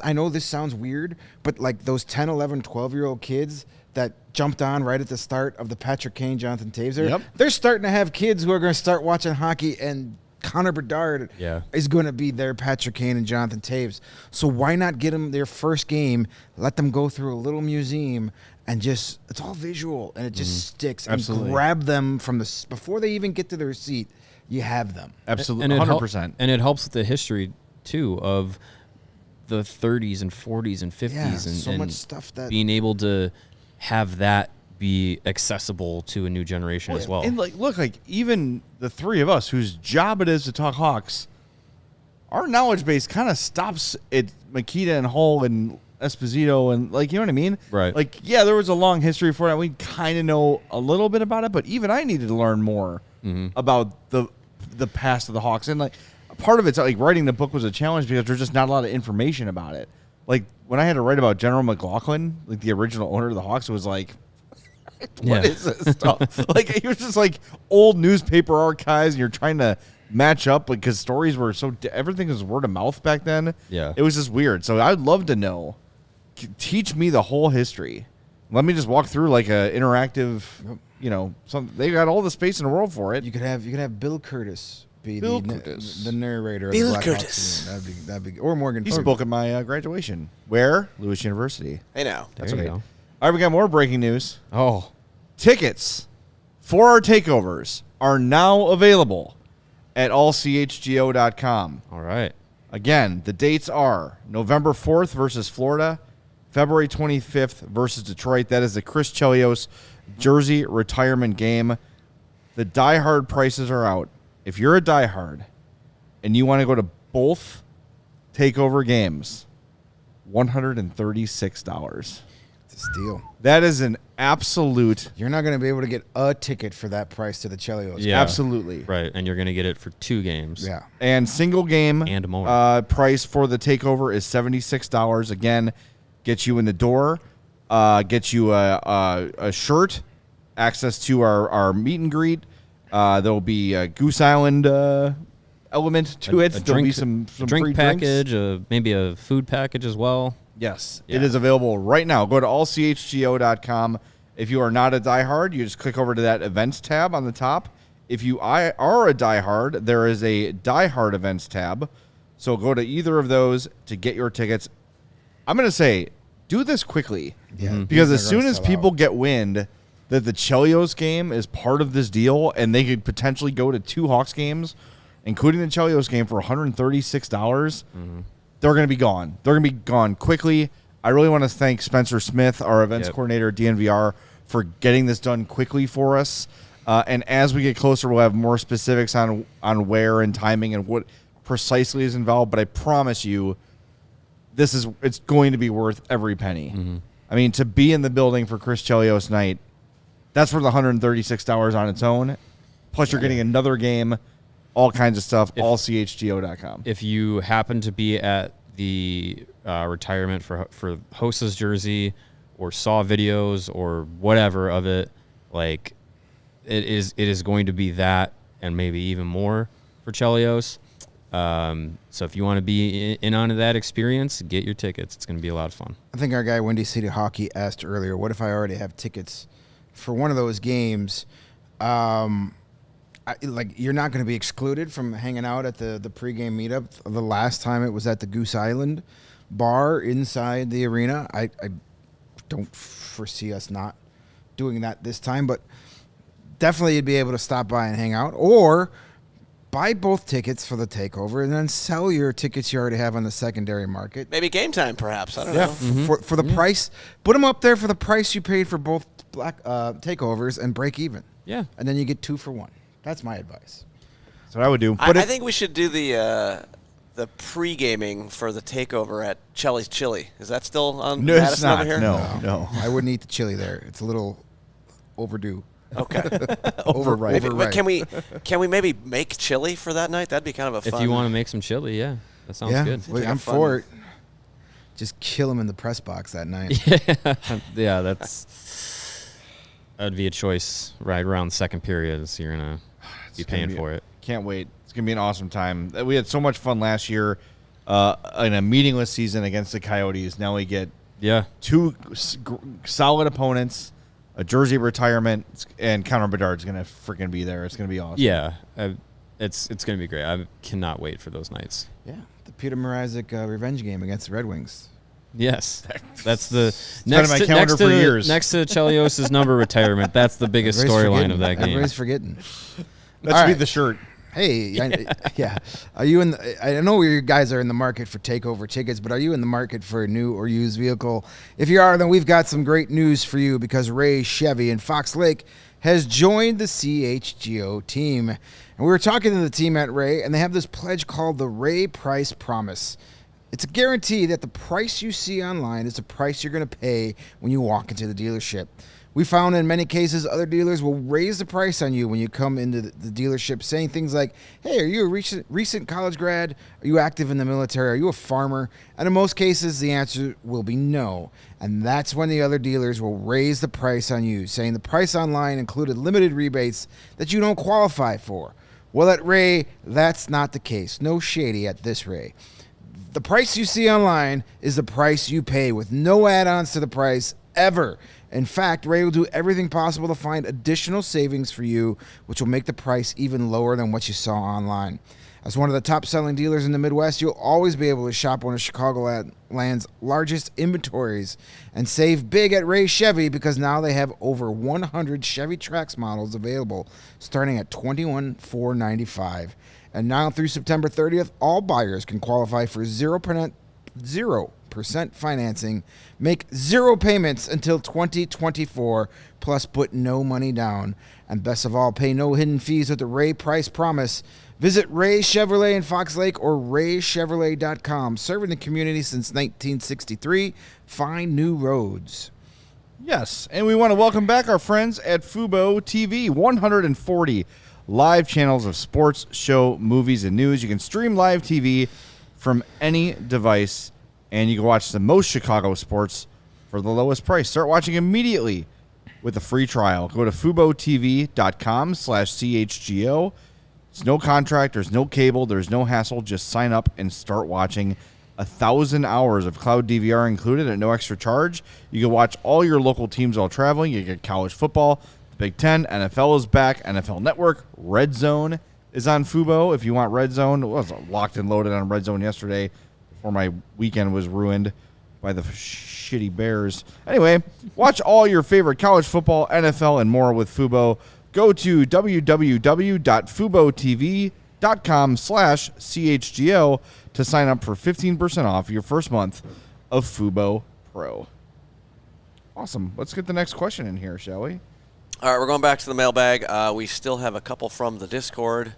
I know this sounds weird, but like those 10, 11, 12-year-old kids that jumped on right at the start of the Patrick Kane, Jonathan Toews era, they're starting to have kids who are going to start watching hockey, and Connor Bedard is going to be their Patrick Kane and Jonathan Toews. So why not get them their first game, let them go through a little museum, and just, it's all visual, and it just sticks. Absolutely. And grab them from before they even get to their seat, you have them. Absolutely, 100%. And it helps with the history, too, of the 30s and 40s and 50s. Yeah, and so and much stuff that... being able to have that be accessible to a new generation as well. And look, even the three of us whose job it is to talk Hawks, our knowledge base kind of stops at Makita and Hull and Esposito and you know what I mean? Right. There was a long history for it. We kind of know a little bit about it, but even I needed to learn more about the past of the Hawks. And part of it's writing the book was a challenge because there's just not a lot of information about it. When I had to write about General McLaughlin, the original owner of the Hawks, it was what is this stuff? It was just old newspaper archives, and you're trying to match up because stories were everything was word of mouth back then. Yeah. It was just weird. So I'd love to know. Teach me the whole history. Let me just walk through a interactive, they got all the space in the world for it. You could have Bill Curtis be the narrator Bill of the Curtis. Blackhawks. That'd be or Morgan. He spoke at my graduation. Where? Lewis University. Hey now. There you go. All right, we got more breaking news. Oh, Tickets for our takeovers are now available at allchgo.com. all right. Again, the dates are November 4th versus Florida, February 25th versus Detroit. That is the Chris Chelios jersey retirement game. The diehard prices are out. If you're a diehard and you want to go to both takeover games, $136. It's a steal. That is an absolute. You're not going to be able to get a ticket for that price to the Chelios. Yeah. Absolutely. Right, and you're going to get it for 2 games. Yeah. And single game And more. price for the takeover is $76. Again, gets you in the door, gets you a shirt, access to our meet and greet. There'll be a Goose Island element to it. There'll be some drink free package, drinks. maybe a food package as well. Yes, Yeah. it is available right now. Go to allchgo.com. If you are not a diehard, you just click over to that events tab on the top. If you are a diehard, there is a diehard events tab. So go to either of those to get your tickets. I'm going to say, do this quickly. Yeah. Because These as are soon gonna as sell people out. get wind that the Chelios game is part of this deal and they could potentially go to 2 Hawks games, including the Chelios game, for $136, they're going to be gone. They're going to be gone quickly. I really want to thank Spencer Smith, our events coordinator at DNVR, for getting this done quickly for us. And as we get closer, we'll have more specifics on where and timing and what precisely is involved. But I promise you, it's going to be worth every penny. I mean, to be in the building for Chris Chelios night, that's worth $136 on its own. Plus, you're getting another game, all kinds of stuff, allchgo.com. If you happen to be at the retirement for Hosa's jersey or saw videos or whatever of it, it is going to be that and maybe even more for Chelios. So if you want to be in on that experience, get your tickets. It's going to be a lot of fun. I think our guy Windy City Hockey asked earlier, what if I already have tickets for one of those games? You're not going to be excluded from hanging out at the pregame meetup. The last time it was at the Goose Island bar inside the arena. I don't foresee us not doing that this time, but definitely you'd be able to stop by and hang out or buy both tickets for the takeover and then sell your tickets you already have on the secondary market. Maybe game time, perhaps. I don't know. For the price. Put them up there for the price you paid for both takeovers and break even. Yeah. And then you get 2 for 1. That's my advice. That's what I would do. I think we should do the pre-gaming for the takeover at Chelly's Chili. Is that still on No, it's Madison not. over here? No. I wouldn't eat the chili there. It's a little overdue. Okay. Overripe. But can we maybe make chili for that night? That'd be kind of a fun. If you want to make some chili, yeah, that sounds good. Well, Like a I'm fun- for it. Just kill him in the press box that night. Yeah, that'd be a choice right around second period. So you're gonna be paying for it. Can't wait. It's going to be an awesome time. We had so much fun last year in a meaningless season against the Coyotes. Now we get two solid opponents, a jersey retirement, and Connor Bedard's going to freaking be there. It's going to be awesome. Yeah. It's going to be great. I cannot wait for those nights. Yeah, the Peter Mrazek revenge game against the Red Wings. Yes, that's the next my calendar for years. Next to Chelios's number retirement. That's the biggest storyline of that game. Everybody's forgetting. That should be the shirt. Hey, yeah. Are you in? I know you guys are in the market for takeover tickets, but are you in the market for a new or used vehicle? If you are, then we've got some great news for you because Ray Chevy in Fox Lake has joined the CHGO team. And we were talking to the team at Ray, and they have this pledge called the Ray Price Promise. It's a guarantee that the price you see online is the price you're going to pay when you walk into the dealership. We found in many cases other dealers will raise the price on you when you come into the dealership, saying things like, hey, are you a recent college grad? Are you active in the military? Are you a farmer? And in most cases, the answer will be no. And that's when the other dealers will raise the price on you, saying the price online included limited rebates that you don't qualify for. Well, at Ray, that's not the case. No shady at this Ray. The price you see online is the price you pay with no add-ons to the price ever. In fact, Ray will do everything possible to find additional savings for you, which will make the price even lower than what you saw online. As one of the top-selling dealers in the Midwest, you'll always be able to shop one of Chicagoland's largest inventories and save big at Ray Chevy because now they have over 100 Chevy Trax models available, starting at $21,495. And now through September 30th, all buyers can qualify for 0% financing, make 0 payments until 2024, plus put no money down. And best of all, pay no hidden fees with the Ray Price Promise. Visit Ray Chevrolet in Fox Lake or raychevrolet.com. Serving the community since 1963. Find new roads. Yes, and we want to welcome back our friends at Fubo TV. 140 live channels of sports, show, movies, and news. You can stream live TV from any device, and you can watch the most Chicago sports for the lowest price. Start watching immediately with a free trial. Go to FuboTV.com/CHGO. It's no contract. There's no cable. There's no hassle. Just sign up and start watching. 1,000 hours of cloud DVR included at no extra charge. You can watch all your local teams while traveling. You get college football, Big Ten, NFL is back, NFL Network, Red Zone is on Fubo. If you want Red Zone, it was locked and loaded on Red Zone yesterday before my weekend was ruined by the shitty Bears. Anyway, watch all your favorite college football, NFL, and more with Fubo. Go to www.FuboTV.com/CHGO to sign up for 15% off your first month of Fubo Pro. Awesome. Let's get the next question in here, shall we? All right, we're going back to the mailbag. We still have a couple from the Discord.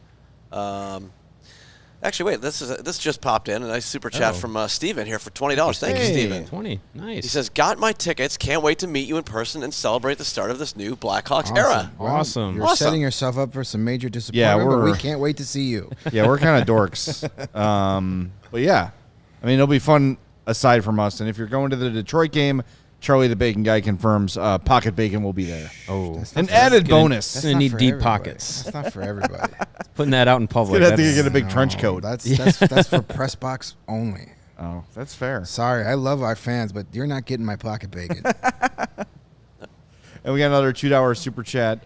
Actually, wait, this just popped in. A nice super chat from Steven here for $20. Thank you, Steven. 20, nice. He says, got my tickets. Can't wait to meet you in person and celebrate the start of this new Blackhawks era. Awesome. You're setting yourself up for some major disappointment, but we can't wait to see you. Yeah, we're kind of dorks. But yeah, I mean, it'll be fun aside from us. And if you're going to the Detroit game, Charlie the Bacon Guy confirms Pocket Bacon will be there. Oh, an added bonus. That's going to need deep pockets. That's not for everybody. Putting that out in public. You'd have to get a big trench coat. That's for press box only. Oh, that's fair. Sorry, I love our fans, but you're not getting my Pocket Bacon. And we got another $2 super chat.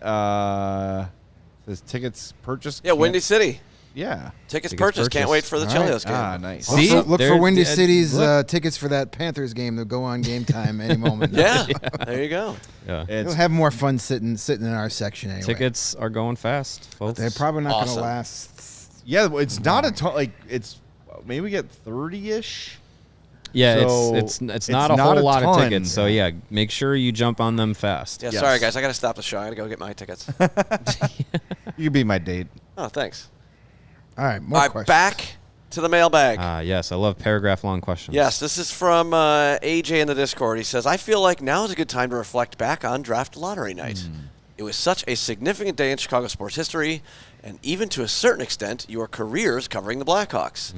Says tickets purchased. Yeah, Windy City. Yeah. Tickets purchased. Can't wait for the Chelios game. Ah, nice. See? Look for Windy There- City's tickets for that Panthers game. They'll go on Game Time any moment. Yeah, there you go. Yeah. We'll have more fun sitting in our section anyway. Tickets are going fast, folks. They're probably not going Awesome. to last. Yeah, it's not a ton. Like, it's maybe we get 30-ish. Yeah, So it's it's not a not whole a lot of ton. tickets. So yeah, make sure you jump on them fast. Yeah, Yes. sorry, guys. I got to stop the show. I got to go get my tickets. You could be my date. Oh, thanks. All right, more All right, questions. back to the mailbag. Yes, I love paragraph-long questions. Yes, this is from AJ in the Discord. He says, I feel like now is a good time to reflect back on draft lottery night. It was such a significant day in Chicago sports history, and even to a certain extent, your careers covering the Blackhawks.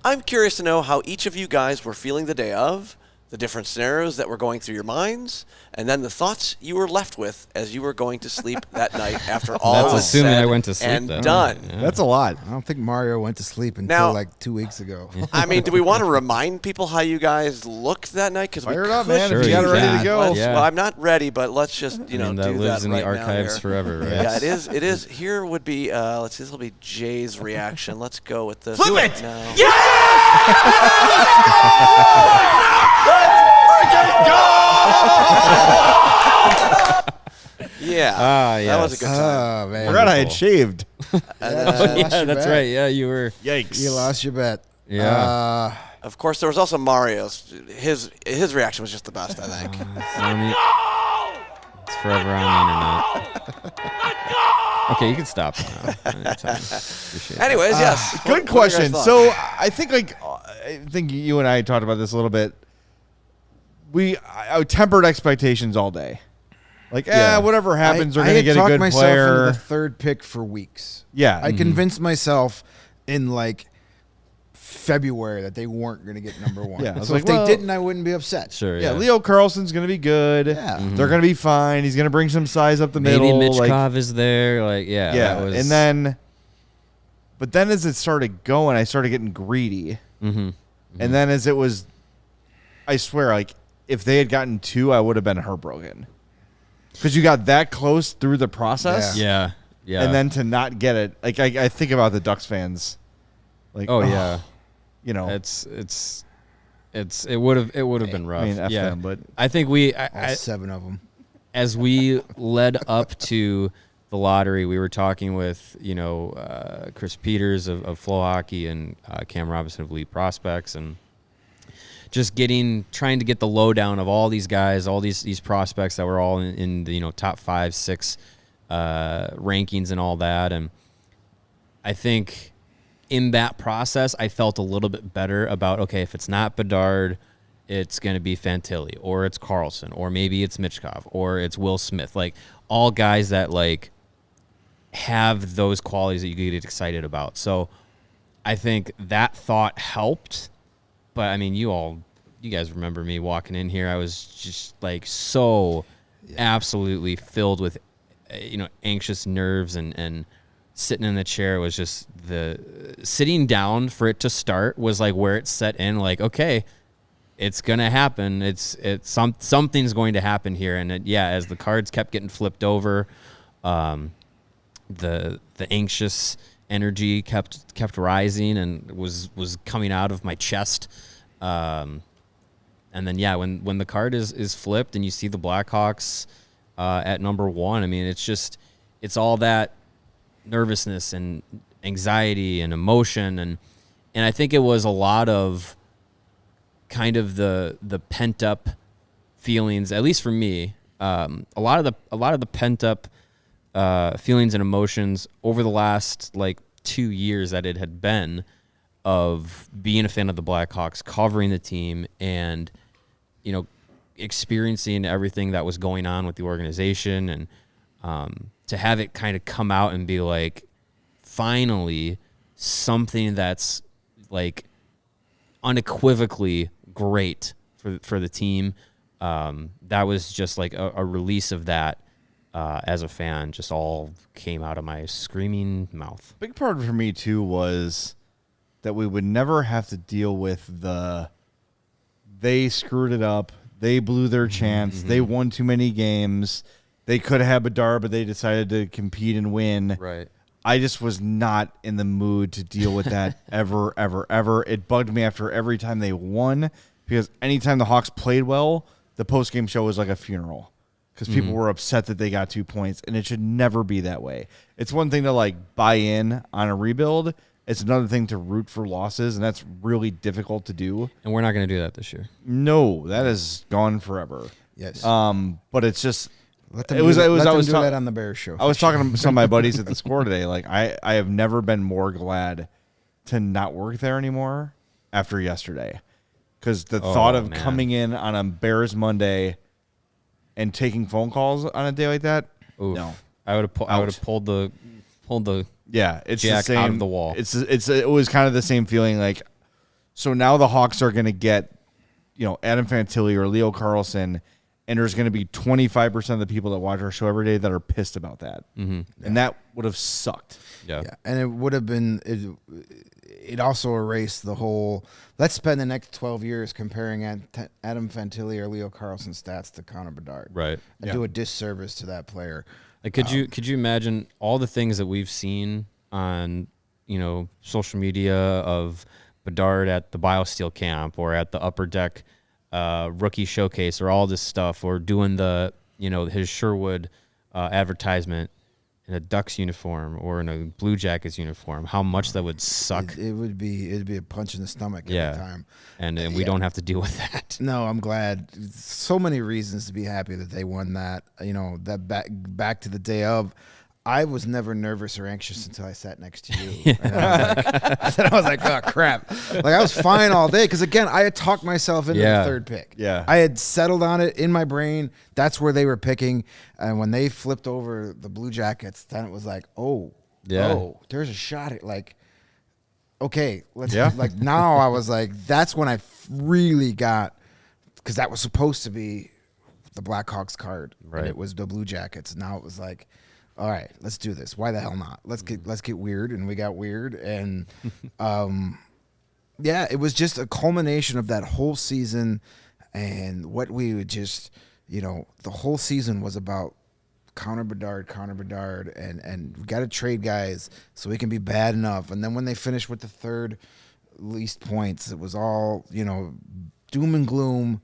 I'm curious to know how each of you guys were feeling the day of, the different scenarios that were going through your minds, and then the thoughts you were left with as you were going to sleep that night after all That's was assuming said I went to sleep and that done. night, yeah. That's a lot. I don't think Mario went to sleep until Now- like 2 weeks ago. I mean, do we want to remind people how you guys looked that night? Because Fire it up, could man. Sure, If you got it you ready can. to go. Let's- Yeah. Well, I'm not ready, but let's just I mean, that do lives that in the right now archives here. forever, right? Yeah, it is. It is. Here would be. Let's see. This will be Jay's reaction. Let's go with this. Flip Do it! now. Yeah. Ah, That was a yes. good time. Oh, man. Forgot I had shaved. And Yeah, then, lost Yeah, your that's bet. right. Yeah, you were. Yikes. You lost your bet. Yeah. of course, there was also Mario's. His reaction was just the best, I think. It's forever on the internet. Okay, you can stop now. Anytime. Appreciate it. Anyways, yes. Good What are your guys' question. thoughts? So I think you and I talked about this a little bit. I tempered expectations all day. Like, whatever happens, we're I going to had get a talked good myself into player. the third pick for weeks. Yeah. I convinced myself in like February that they weren't going to get number one. Yeah, I was so like, if they well- didn't, I wouldn't be upset. Sure. Yeah, Leo Carlson's going to be good. Yeah. They're going to be fine. He's going to bring some size up the Maybe middle. Michkov is there. Like, yeah. Yeah, That was, and then, but then as it started going, I started getting greedy. Mhm. And then as it was, I swear, like, if they had gotten 2, I would have been heartbroken. Because you got that close through the process. Yeah. Yeah. And then to not get it, like, I think about the Ducks fans. Like, Oh, yeah. You know. It would have been rough. I mean, F yeah. them, but I think we All 7 of them. as we led up to the lottery, we were talking with Chris Peters of Flow Hockey and Cam Robinson of Elite Prospects, and just trying to get the lowdown of all these guys, all these prospects that were all in the top 5, 6 rankings and all that. And I think in that process, I felt a little bit better about, okay, if it's not Bedard, it's going to be Fantilli, or it's Carlson, or maybe it's Michkov, or it's Will Smith. Like, all guys that, like, have those qualities that you get excited about. So I think that thought helped. But, I mean, you guys remember me walking in here. I was just, like, so absolutely filled with, anxious nerves, and sitting in the chair was just sitting down for it to start was, like, where it set in. Like, okay, it's going to happen. Something's going to happen here. And, as the cards kept getting flipped over, the anxious energy kept rising and was coming out of my chest. And then when the card is flipped and you see the Blackhawks at number 1, I mean, it's all that nervousness and anxiety and emotion, and I think it was a lot of kind of the pent up feelings, at least for me. A lot of the pent up feelings and emotions over the last, like, 2 years that it had been of being a fan of the Blackhawks, covering the team, and experiencing everything that was going on with the organization, and to have it kind of come out and be like, finally, something that's, like, unequivocally great for the team. That was just like a release of that. As a fan, just all came out of my screaming mouth. big part for me too was that we would never have to deal with they screwed it up, they blew their chance, they won too many games, they could have had Bedard, but they decided to compete and win. Right. I just was not in the mood to deal with that ever, ever, ever. It bugged me after every time they won, because anytime the Hawks played well, the post-game show was like a funeral. Because people were upset that they got 2 points, and it should never be that way. It's one thing to, like, buy in on a rebuild. It's another thing to root for losses, and that's really difficult to do. And we're not going to do that this year. No, that is gone forever. Yes. But it's just Let them it do was that- I was let I them was do ta- that on the Bears show. I was talking to some of my buddies at the score today. Like, I have never been more glad to not work there anymore after yesterday, because the thought of man. coming in on a Bears Monday and taking phone calls on a day like that. Oof. No. I would have pulled the Yeah, it's jack the same, out of the wall. It was kind of the same feeling. Like, so now the Hawks are going to get Adam Fantilli or Leo Carlson, and there's going to be 25% of the people that watch our show every day that are pissed about that. Mm-hmm. And that would have sucked. Yeah. And it would have been, it also erased the whole, let's spend the next 12 years comparing Adam Fantilli or Leo Carlson's stats to Connor Bedard. Right. And do a disservice to that player. Like, could you imagine all the things that we've seen on, social media of Bedard at the BioSteel camp or at the Upper Deck rookie showcase or all this stuff, or doing the, his Sherwood advertisement in a Ducks uniform or in a Blue Jackets uniform, how much that would suck. It'd be a punch in the stomach every time. And we don't have to deal with that. No, I'm glad. So many reasons to be happy that they won that. That back to the day of, I was never nervous or anxious until I sat next to you. And I was like, oh, crap. Like, I was fine all day because, again, I had talked myself into the third pick. Yeah. I had settled on it in my brain. That's where they were picking. And when they flipped over the Blue Jackets, then it was like, there's a shot at, like, okay, let's like, now I was like, that's when I really got, because that was supposed to be the Blackhawks card. Right. And it was the Blue Jackets. Now it was like, all right, let's do this. Why the hell not? Let's get weird, and we got weird, and it was just a culmination of that whole season, and what we would just, the whole season was about Connor Bedard, and we got to trade guys so we can be bad enough. And then when they finished with the third least points, it was all doom and gloom,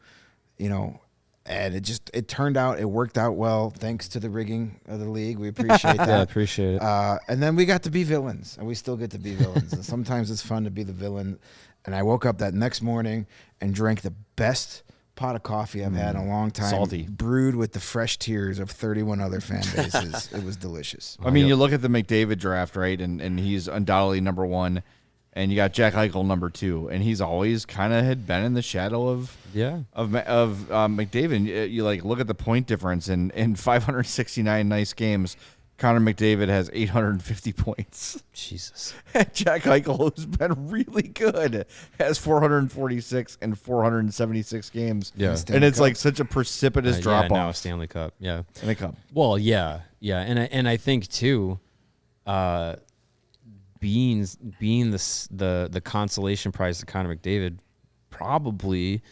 And it turned out, it worked out well thanks to the rigging of the league. We appreciate that. Yeah, appreciate it. And then we got to be villains, and we still get to be villains. And sometimes it's fun to be the villain. And I woke up that next morning and drank the best pot of coffee I've had in a long time. Salty. Brewed with the fresh tears of 31 other fan bases. It was delicious. I mean, you look at the McDavid draft, right, and he's undoubtedly number one. And you got Jack Eichel number 2, and he's always kind of had been in the shadow of McDavid. You like look at the point difference in 569 nice games. Connor McDavid has 850 points. Jesus. And Jack Eichel, who's been really good, has 446 in 476 games. Yeah, and it's like such a precipitous drop off. Now a Stanley Cup. Yeah, Stanley Cup. Well, yeah, and I think too. Being the consolation prize to Connor McDavid probably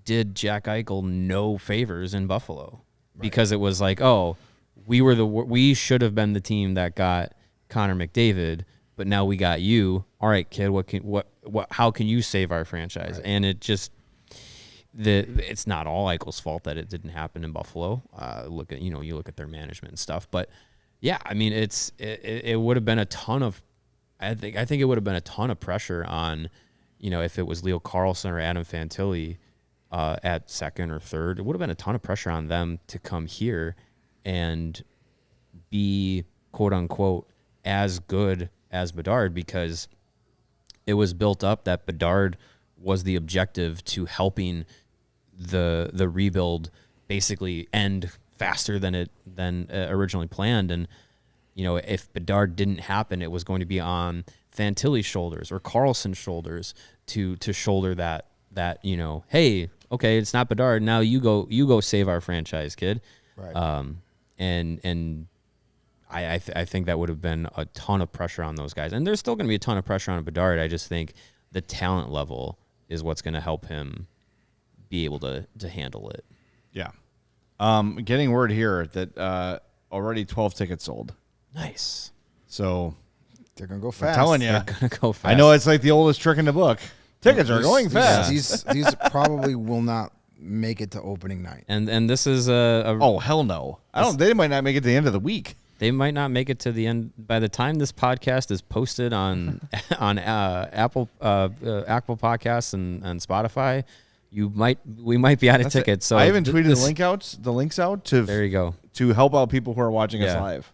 did Jack Eichel no favors in Buffalo, because it was like, oh, we should have been the team that got Connor McDavid, but now we got you. All right, kid, how can you save our franchise? Right. And it just it's not all Eichel's fault that it didn't happen in Buffalo. You look at their management and stuff, but yeah, I mean it would have been a ton of. I think it would have been a ton of pressure on, if it was Leo Carlson or Adam Fantilli at second or third. It would have been a ton of pressure on them to come here and be, quote unquote, as good as Bedard, because it was built up that Bedard was the objective to helping the rebuild basically end faster than originally planned. And if Bedard didn't happen, it was going to be on Fantilli's shoulders or Carlson's shoulders to shoulder that hey, okay, it's not Bedard, now you go save our franchise, kid. Right. And I think that would have been a ton of pressure on those guys, and there's still going to be a ton of pressure on Bedard. I just think the talent level is what's going to help him be able to handle it. Yeah. Getting word here that already 12 tickets sold. Nice. So they're going to go fast. I'm telling you. They're going to go fast. I know it's like the oldest trick in the book. Tickets are going fast. These probably will not make it to opening night. And this is oh, hell no. They might not make it to the end of the week. They might not make it to the end. By the time this podcast is posted on Apple Podcasts and Spotify, we might be out of tickets. So I even tweeted the links out to there you go, to help out people who are watching us live.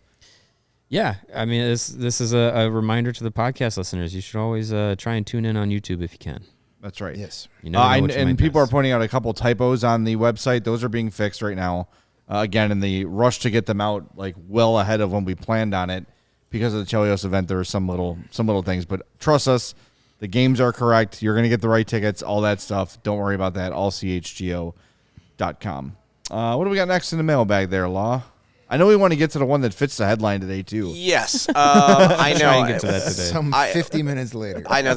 Yeah, I mean this is a reminder to the podcast listeners. You should always try and tune in on YouTube if you can. That's right. Yes. And people are pointing out a couple typos on the website. Those are being fixed right now. Again, in the rush to get them out like well ahead of when we planned on it, because of the Chelios event, there were some little things. But trust us, The games are correct. You're going to get the right tickets, all that stuff. Don't worry about that. AllCHGO.com. What do we got next in the mailbag there, Law? I know we want to get to the one that fits the headline today, too. Yes. I know. Try and get to that today. Some 50 minutes later. I know.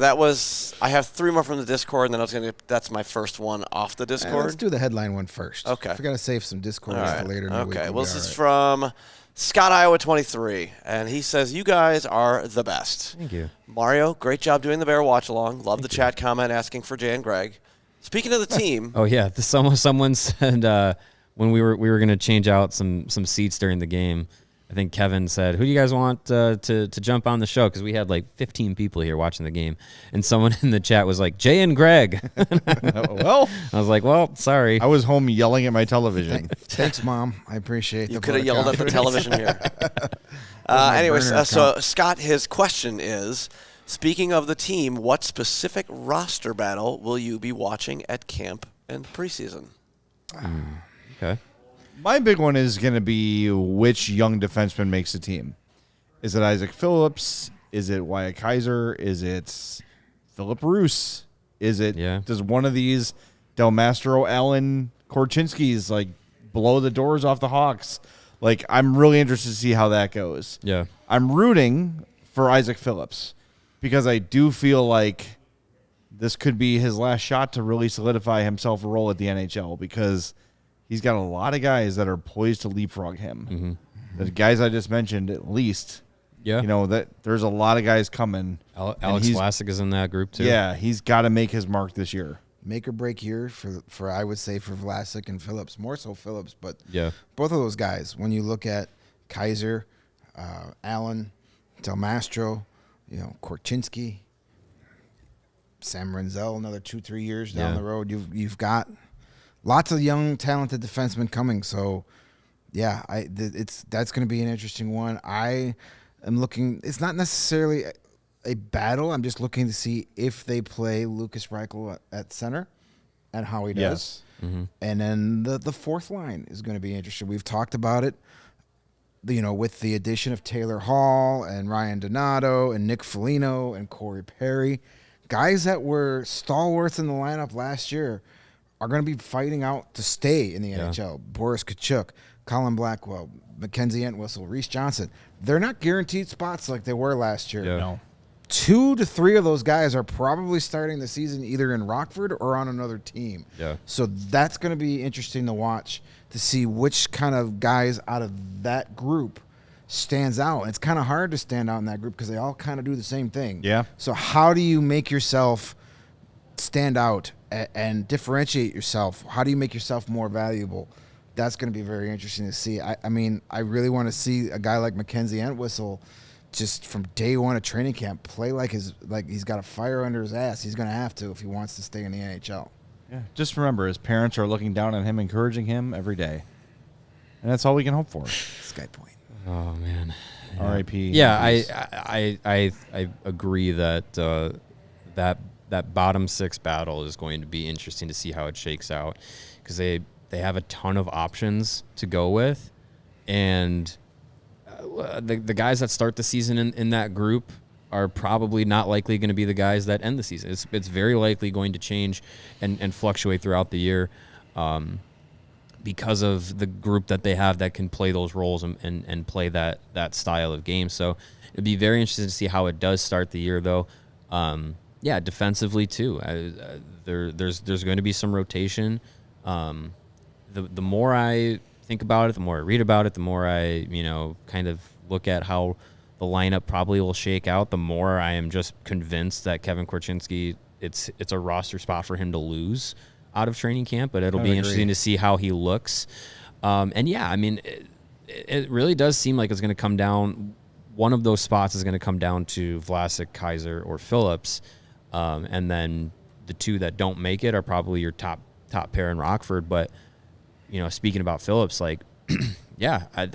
I have 3 more from the Discord, and then that's my first one off the Discord. Let's do the headline one first. Okay. If we got to save some Discord for later in the week. Okay. Well, this is from Scott Iowa 23, and he says, "You guys are the best." Thank you. Mario, great job doing the Bear watch along. Love the chat comment asking for Jay and Greg. Speaking of the team, Oh yeah, someone said when we were going to change out some seats during the game. I think Kevin said, "Who do you guys want to jump on the show?" Because we had like 15 people here watching the game, and someone in the chat was like, "Jay and Greg." Well, I was like, "Well, sorry." I was home yelling at my television. Thanks, Mom. I appreciate you the could have vote of yelled at the confidence. television here. my Anyways, burner so account. Scott, his question is, speaking of the team, what specific roster battle will you be watching at camp and preseason? Okay. My big one is going to be which young defenseman makes the team. Is it Isaac Phillips? Is it Wyatt Kaiser? Is it Philip Roos? Is it does one of these Del Mastro, Allen, Korchinski's like blow the doors off the Hawks? Like, I'm really interested to see how that goes. Yeah. I'm rooting for Isaac Phillips because I do feel like this could be his last shot to really solidify himself a role at the NHL because he's got a lot of guys that are poised to leapfrog him. Mm-hmm. The guys I just mentioned, at least. Yeah. You know, that there's a lot of guys coming. Alex Vlasic is in that group too. Yeah, he's got to make his mark this year. Make or break year for I would say for Vlasic and Phillips, more so Phillips, but both of those guys. When you look at Kaiser, Allen, Del Mastro, Korchinski, Sam Renzel, another 2-3 years down the road, you've got lots of young, talented defensemen coming. So, yeah, that's going to be an interesting one. I am looking. It's not necessarily a battle. I'm just looking to see if they play Lucas Reichel at center and how he does. Yes. Mm-hmm. And then the fourth line is going to be interesting. We've talked about it, with the addition of Taylor Hall and Ryan Donato and Nick Foligno and Corey Perry, guys that were stalwarts in the lineup last year are going to be fighting out to stay in the NHL. Boris Kachuk, Colin Blackwell, Mackenzie Entwistle, Reese Johnson. They're not guaranteed spots like they were last year. Yeah. No. 2 to 3 of those guys are probably starting the season either in Rockford or on another team. Yeah. So that's going to be interesting to watch to see which kind of guys out of that group stands out. It's kind of hard to stand out in that group because they all kind of do the same thing. Yeah. So how do you make yourself stand out and differentiate yourself? How do you make yourself more valuable? That's going to be very interesting to see. I mean, I really want to see a guy like Mackenzie Entwistle just from day one of training camp play like he's got a fire under his ass. He's going to have to if he wants to stay in the NHL. Yeah. Just remember, his parents are looking down on him, encouraging him every day. And that's all we can hope for. Sky Point. Oh man. R.I.P. Yeah, I agree that that bottom 6 battle is going to be interesting to see how it shakes out because they have a ton of options to go with, and the guys that start the season in that group are probably not likely going to be the guys that end the season. It's very likely going to change and fluctuate throughout the year because of the group that they have that can play those roles and play that style of game. So it'd be very interesting to see how it does start the year, though. Defensively too. There's going to be some rotation. The more I think about it, the more I read about it, the more I kind of look at how the lineup probably will shake out, the more I am just convinced that Kevin Korchinski, it's a roster spot for him to lose out of training camp, but it'll be interesting to see how he looks. It really does seem like it's going to come down. One of those spots is going to come down to Vlasic, Kaiser, or Phillips, and then the 2 that don't make it are probably your top pair in Rockford. But speaking about Phillips, I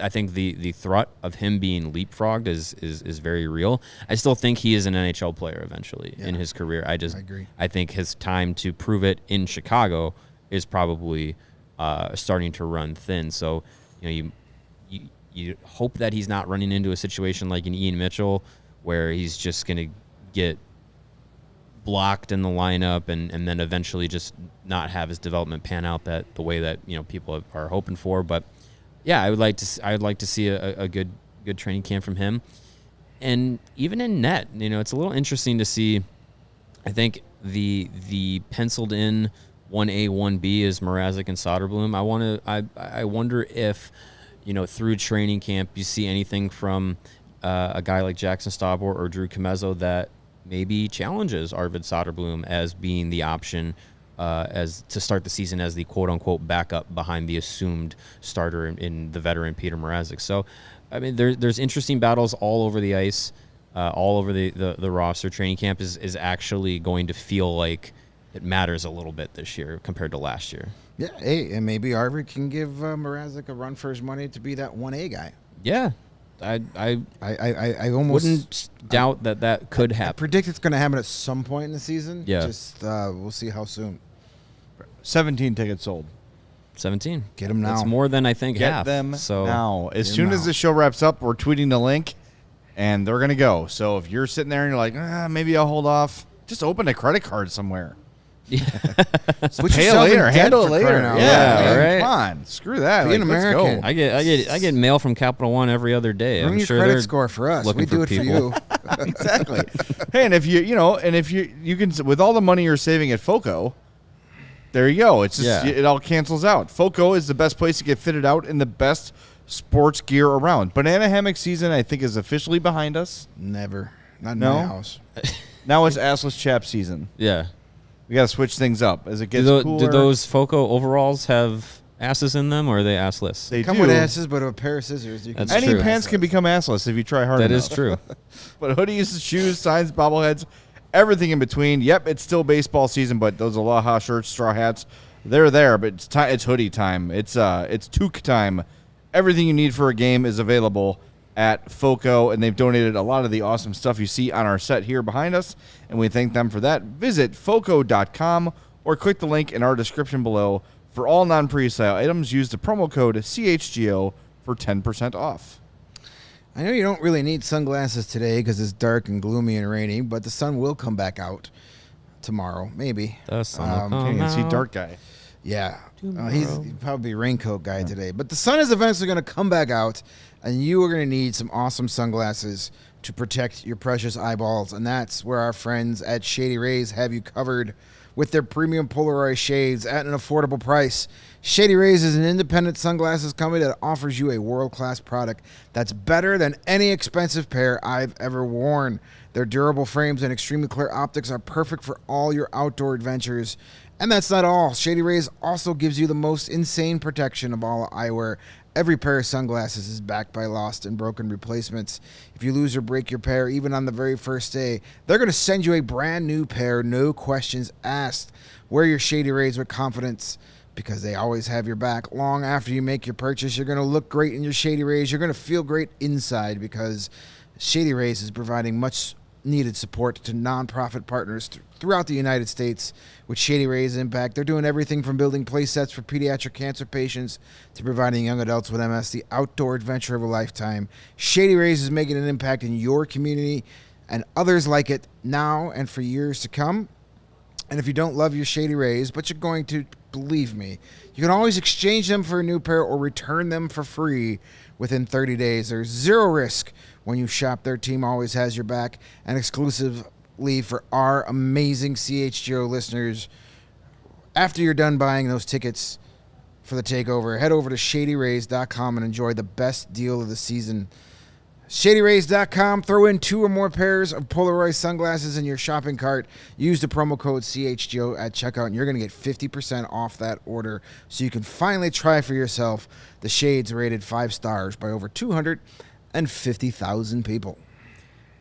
think the threat of him being leapfrogged is very real. I still think he is an NHL player eventually in his career. I agree. I think his time to prove it in Chicago is probably starting to run thin. So you hope that he's not running into a situation like an Ian Mitchell where he's just going to get blocked in the lineup and then eventually just not have his development pan out the way that people are hoping for. But yeah, I would like to see a good training camp from him. And even in net, it's a little interesting to see. I think the penciled in 1A, 1B is Mrazek and Soderblom. I wonder if through training camp you see anything from a guy like Jackson Stauber or Drew Comezzo that maybe challenges Arvid Soderblom as being the option as to start the season as the quote-unquote backup behind the assumed starter in the veteran Peter Mrazek. So, I mean, there's interesting battles all over the ice, all over the roster. Training camp is actually going to feel like it matters a little bit this year compared to last year. Yeah, hey, and maybe Arvid can give Mrazek a run for his money to be that 1A guy. Yeah. I almost wouldn't doubt that could happen. I predict it's going to happen at some point in the season. Yeah. Just we'll see how soon. 17 tickets sold. 17. Get them now. That's more than I think Get half. them so now. As Get soon them as now. the show wraps up, we're tweeting the link, and they're going to go. So if you're sitting there and you're like, maybe I'll hold off, just open a credit card somewhere. Yeah. Put Pay it yourself in later. debt Handle it for later. crying out Yeah, loud, man. right. Come on. Screw that. Be an let's go. American. I get mail from Capital One every other day. Bring I'm your sure credit they're score for us. looking We do for it people. for you. Exactly. Hey, and if you can, with all the money you're saving at FOCO, there you go. It's just, Yeah. it all cancels out. FOCO is the best place to get fitted out in the best sports gear around. Banana hammock season, I think, is officially behind us. Never. Not in No? my house. Now it's assless chap season. Yeah. We got to switch things up as it Do, gets tho- cooler. do those FOCO overalls have asses in them, or are they assless? They Come do. with asses, but a pair of scissors. You can That's Any true. pants can become assless if you try hard That enough. is true. But hoodies, shoes, signs, bobbleheads, everything in between. Yep, it's still baseball season, but those Aloha shirts, straw hats, they're there. But it's hoodie time. It's toque time. Everything you need for a game is available at FOCO, and they've donated a lot of the awesome stuff you see on our set here behind us, and we thank them for that. Visit FOCO.com or click the link in our description below. For all non-pre-sale items, use the promo code CHGO for 10% off. I know you don't really need sunglasses today because it's dark and gloomy and rainy, but the sun will come back out tomorrow, maybe. The sun will You come can see out. Dark Guy. Yeah. Tomorrow. He's probably a raincoat guy today. But the sun is eventually going to come back out, and you are going to need some awesome sunglasses to protect your precious eyeballs. And that's where our friends at Shady Rays have you covered with their premium Polaroid shades at an affordable price. Shady Rays is an independent sunglasses company that offers you a world-class product that's better than any expensive pair I've ever worn. Their durable frames and extremely clear optics are perfect for all your outdoor adventures. And that's not all. Shady Rays also gives you the most insane protection of all eyewear. Every pair of sunglasses is backed by lost and broken replacements. If you lose or break your pair, even on the very first day, they're going to send you a brand new pair, no questions asked. Wear your Shady Rays with confidence because they always have your back. Long after you make your purchase, you're going to look great in your Shady Rays. You're going to feel great inside because Shady Rays is providing much needed support to nonprofit partners throughout the United States with Shady Rays Impact. They're doing everything from building play sets for pediatric cancer patients to providing young adults with MS the outdoor adventure of a lifetime. Shady Rays is making an impact in your community and others like it now and for years to come. And if you don't love your Shady Rays, but you're going to, believe me, you can always exchange them for a new pair or return them for free within 30 days. There's zero risk when you shop. Their team always has your back. And exclusively for our amazing CHGO listeners, after you're done buying those tickets for the takeover, head over to ShadyRays.com and enjoy the best deal of the season. ShadyRays.com. Throw in 2 or more pairs of Polaroid sunglasses in your shopping cart. Use the promo code CHGO at checkout, and you're going to get 50% off that order so you can finally try for yourself the shades rated 5 stars by over 250,000 people.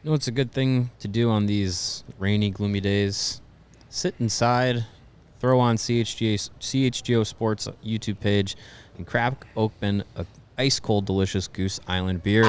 You know, it's a good thing to do on these rainy, gloomy days. Sit inside, throw on CHGO Sports YouTube page, and crack open a ice-cold, delicious Goose Island beer.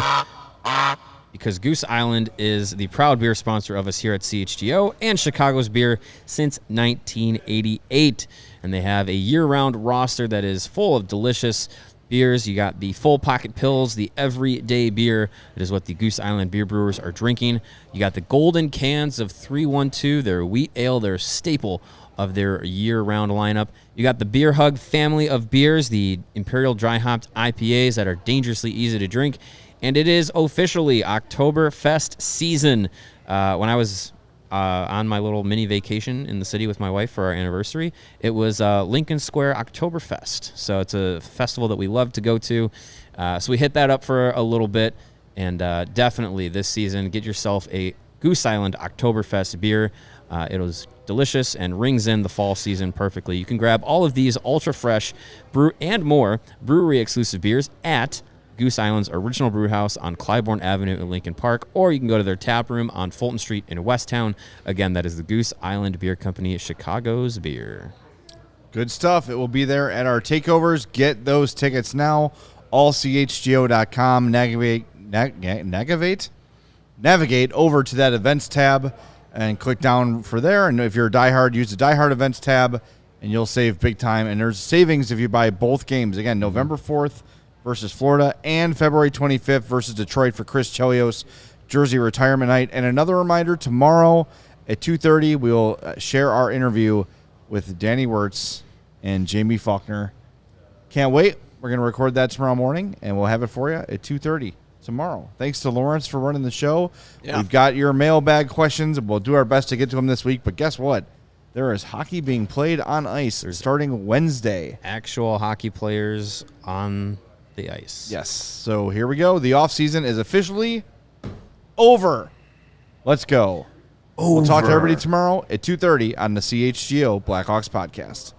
Because Goose Island is the proud beer sponsor of us here at CHGO and Chicago's beer since 1988. And they have a year-round roster that is full of delicious beers. You got the full pocket pills, the everyday beer. That is what the Goose Island beer brewers are drinking. You got the golden cans of 312, their wheat ale, their staple of their year-round lineup. You got the Beer Hug family of beers, the Imperial Dry Hopped IPAs that are dangerously easy to drink. And it is officially Oktoberfest season. When I was on my little mini vacation in the city with my wife for our anniversary, it was Lincoln Square Oktoberfest. So it's a festival that we love to go to. So we hit that up for a little bit. And definitely this season, get yourself a Goose Island Oktoberfest beer. It was delicious and rings in the fall season perfectly. You can grab all of these ultra-fresh brew and more brewery-exclusive beers at Goose Island's original brew house on Clybourne Avenue in Lincoln Park, or you can go to their tap room on Fulton Street in Westtown. Again, that is the Goose Island Beer Company, Chicago's beer. Good stuff. It will be there at our takeovers. Get those tickets now. AllCHGO.com. Navigate over to that events tab and click down for there. And if you're a diehard, use the diehard events tab, and you'll save big time. And there's savings if you buy both games. Again, November 4th versus Florida and February 25th versus Detroit for Chris Chelios jersey retirement night. And another reminder, tomorrow at 2:30, we'll share our interview with Danny Wirtz and Jamie Faulkner. Can't wait. We're going to record that tomorrow morning, and we'll have it for you at 2:30. Tomorrow. Thanks to Lawrence for running the show. Yeah. We've got your mailbag questions. We'll do our best to get to them this week. But guess what? There is hockey being played on ice starting Wednesday. Actual hockey players on the ice. Yes. So here we go. The offseason is officially over. Let's go. We'll talk to everybody tomorrow at 2:30 on the CHGO Blackhawks Podcast.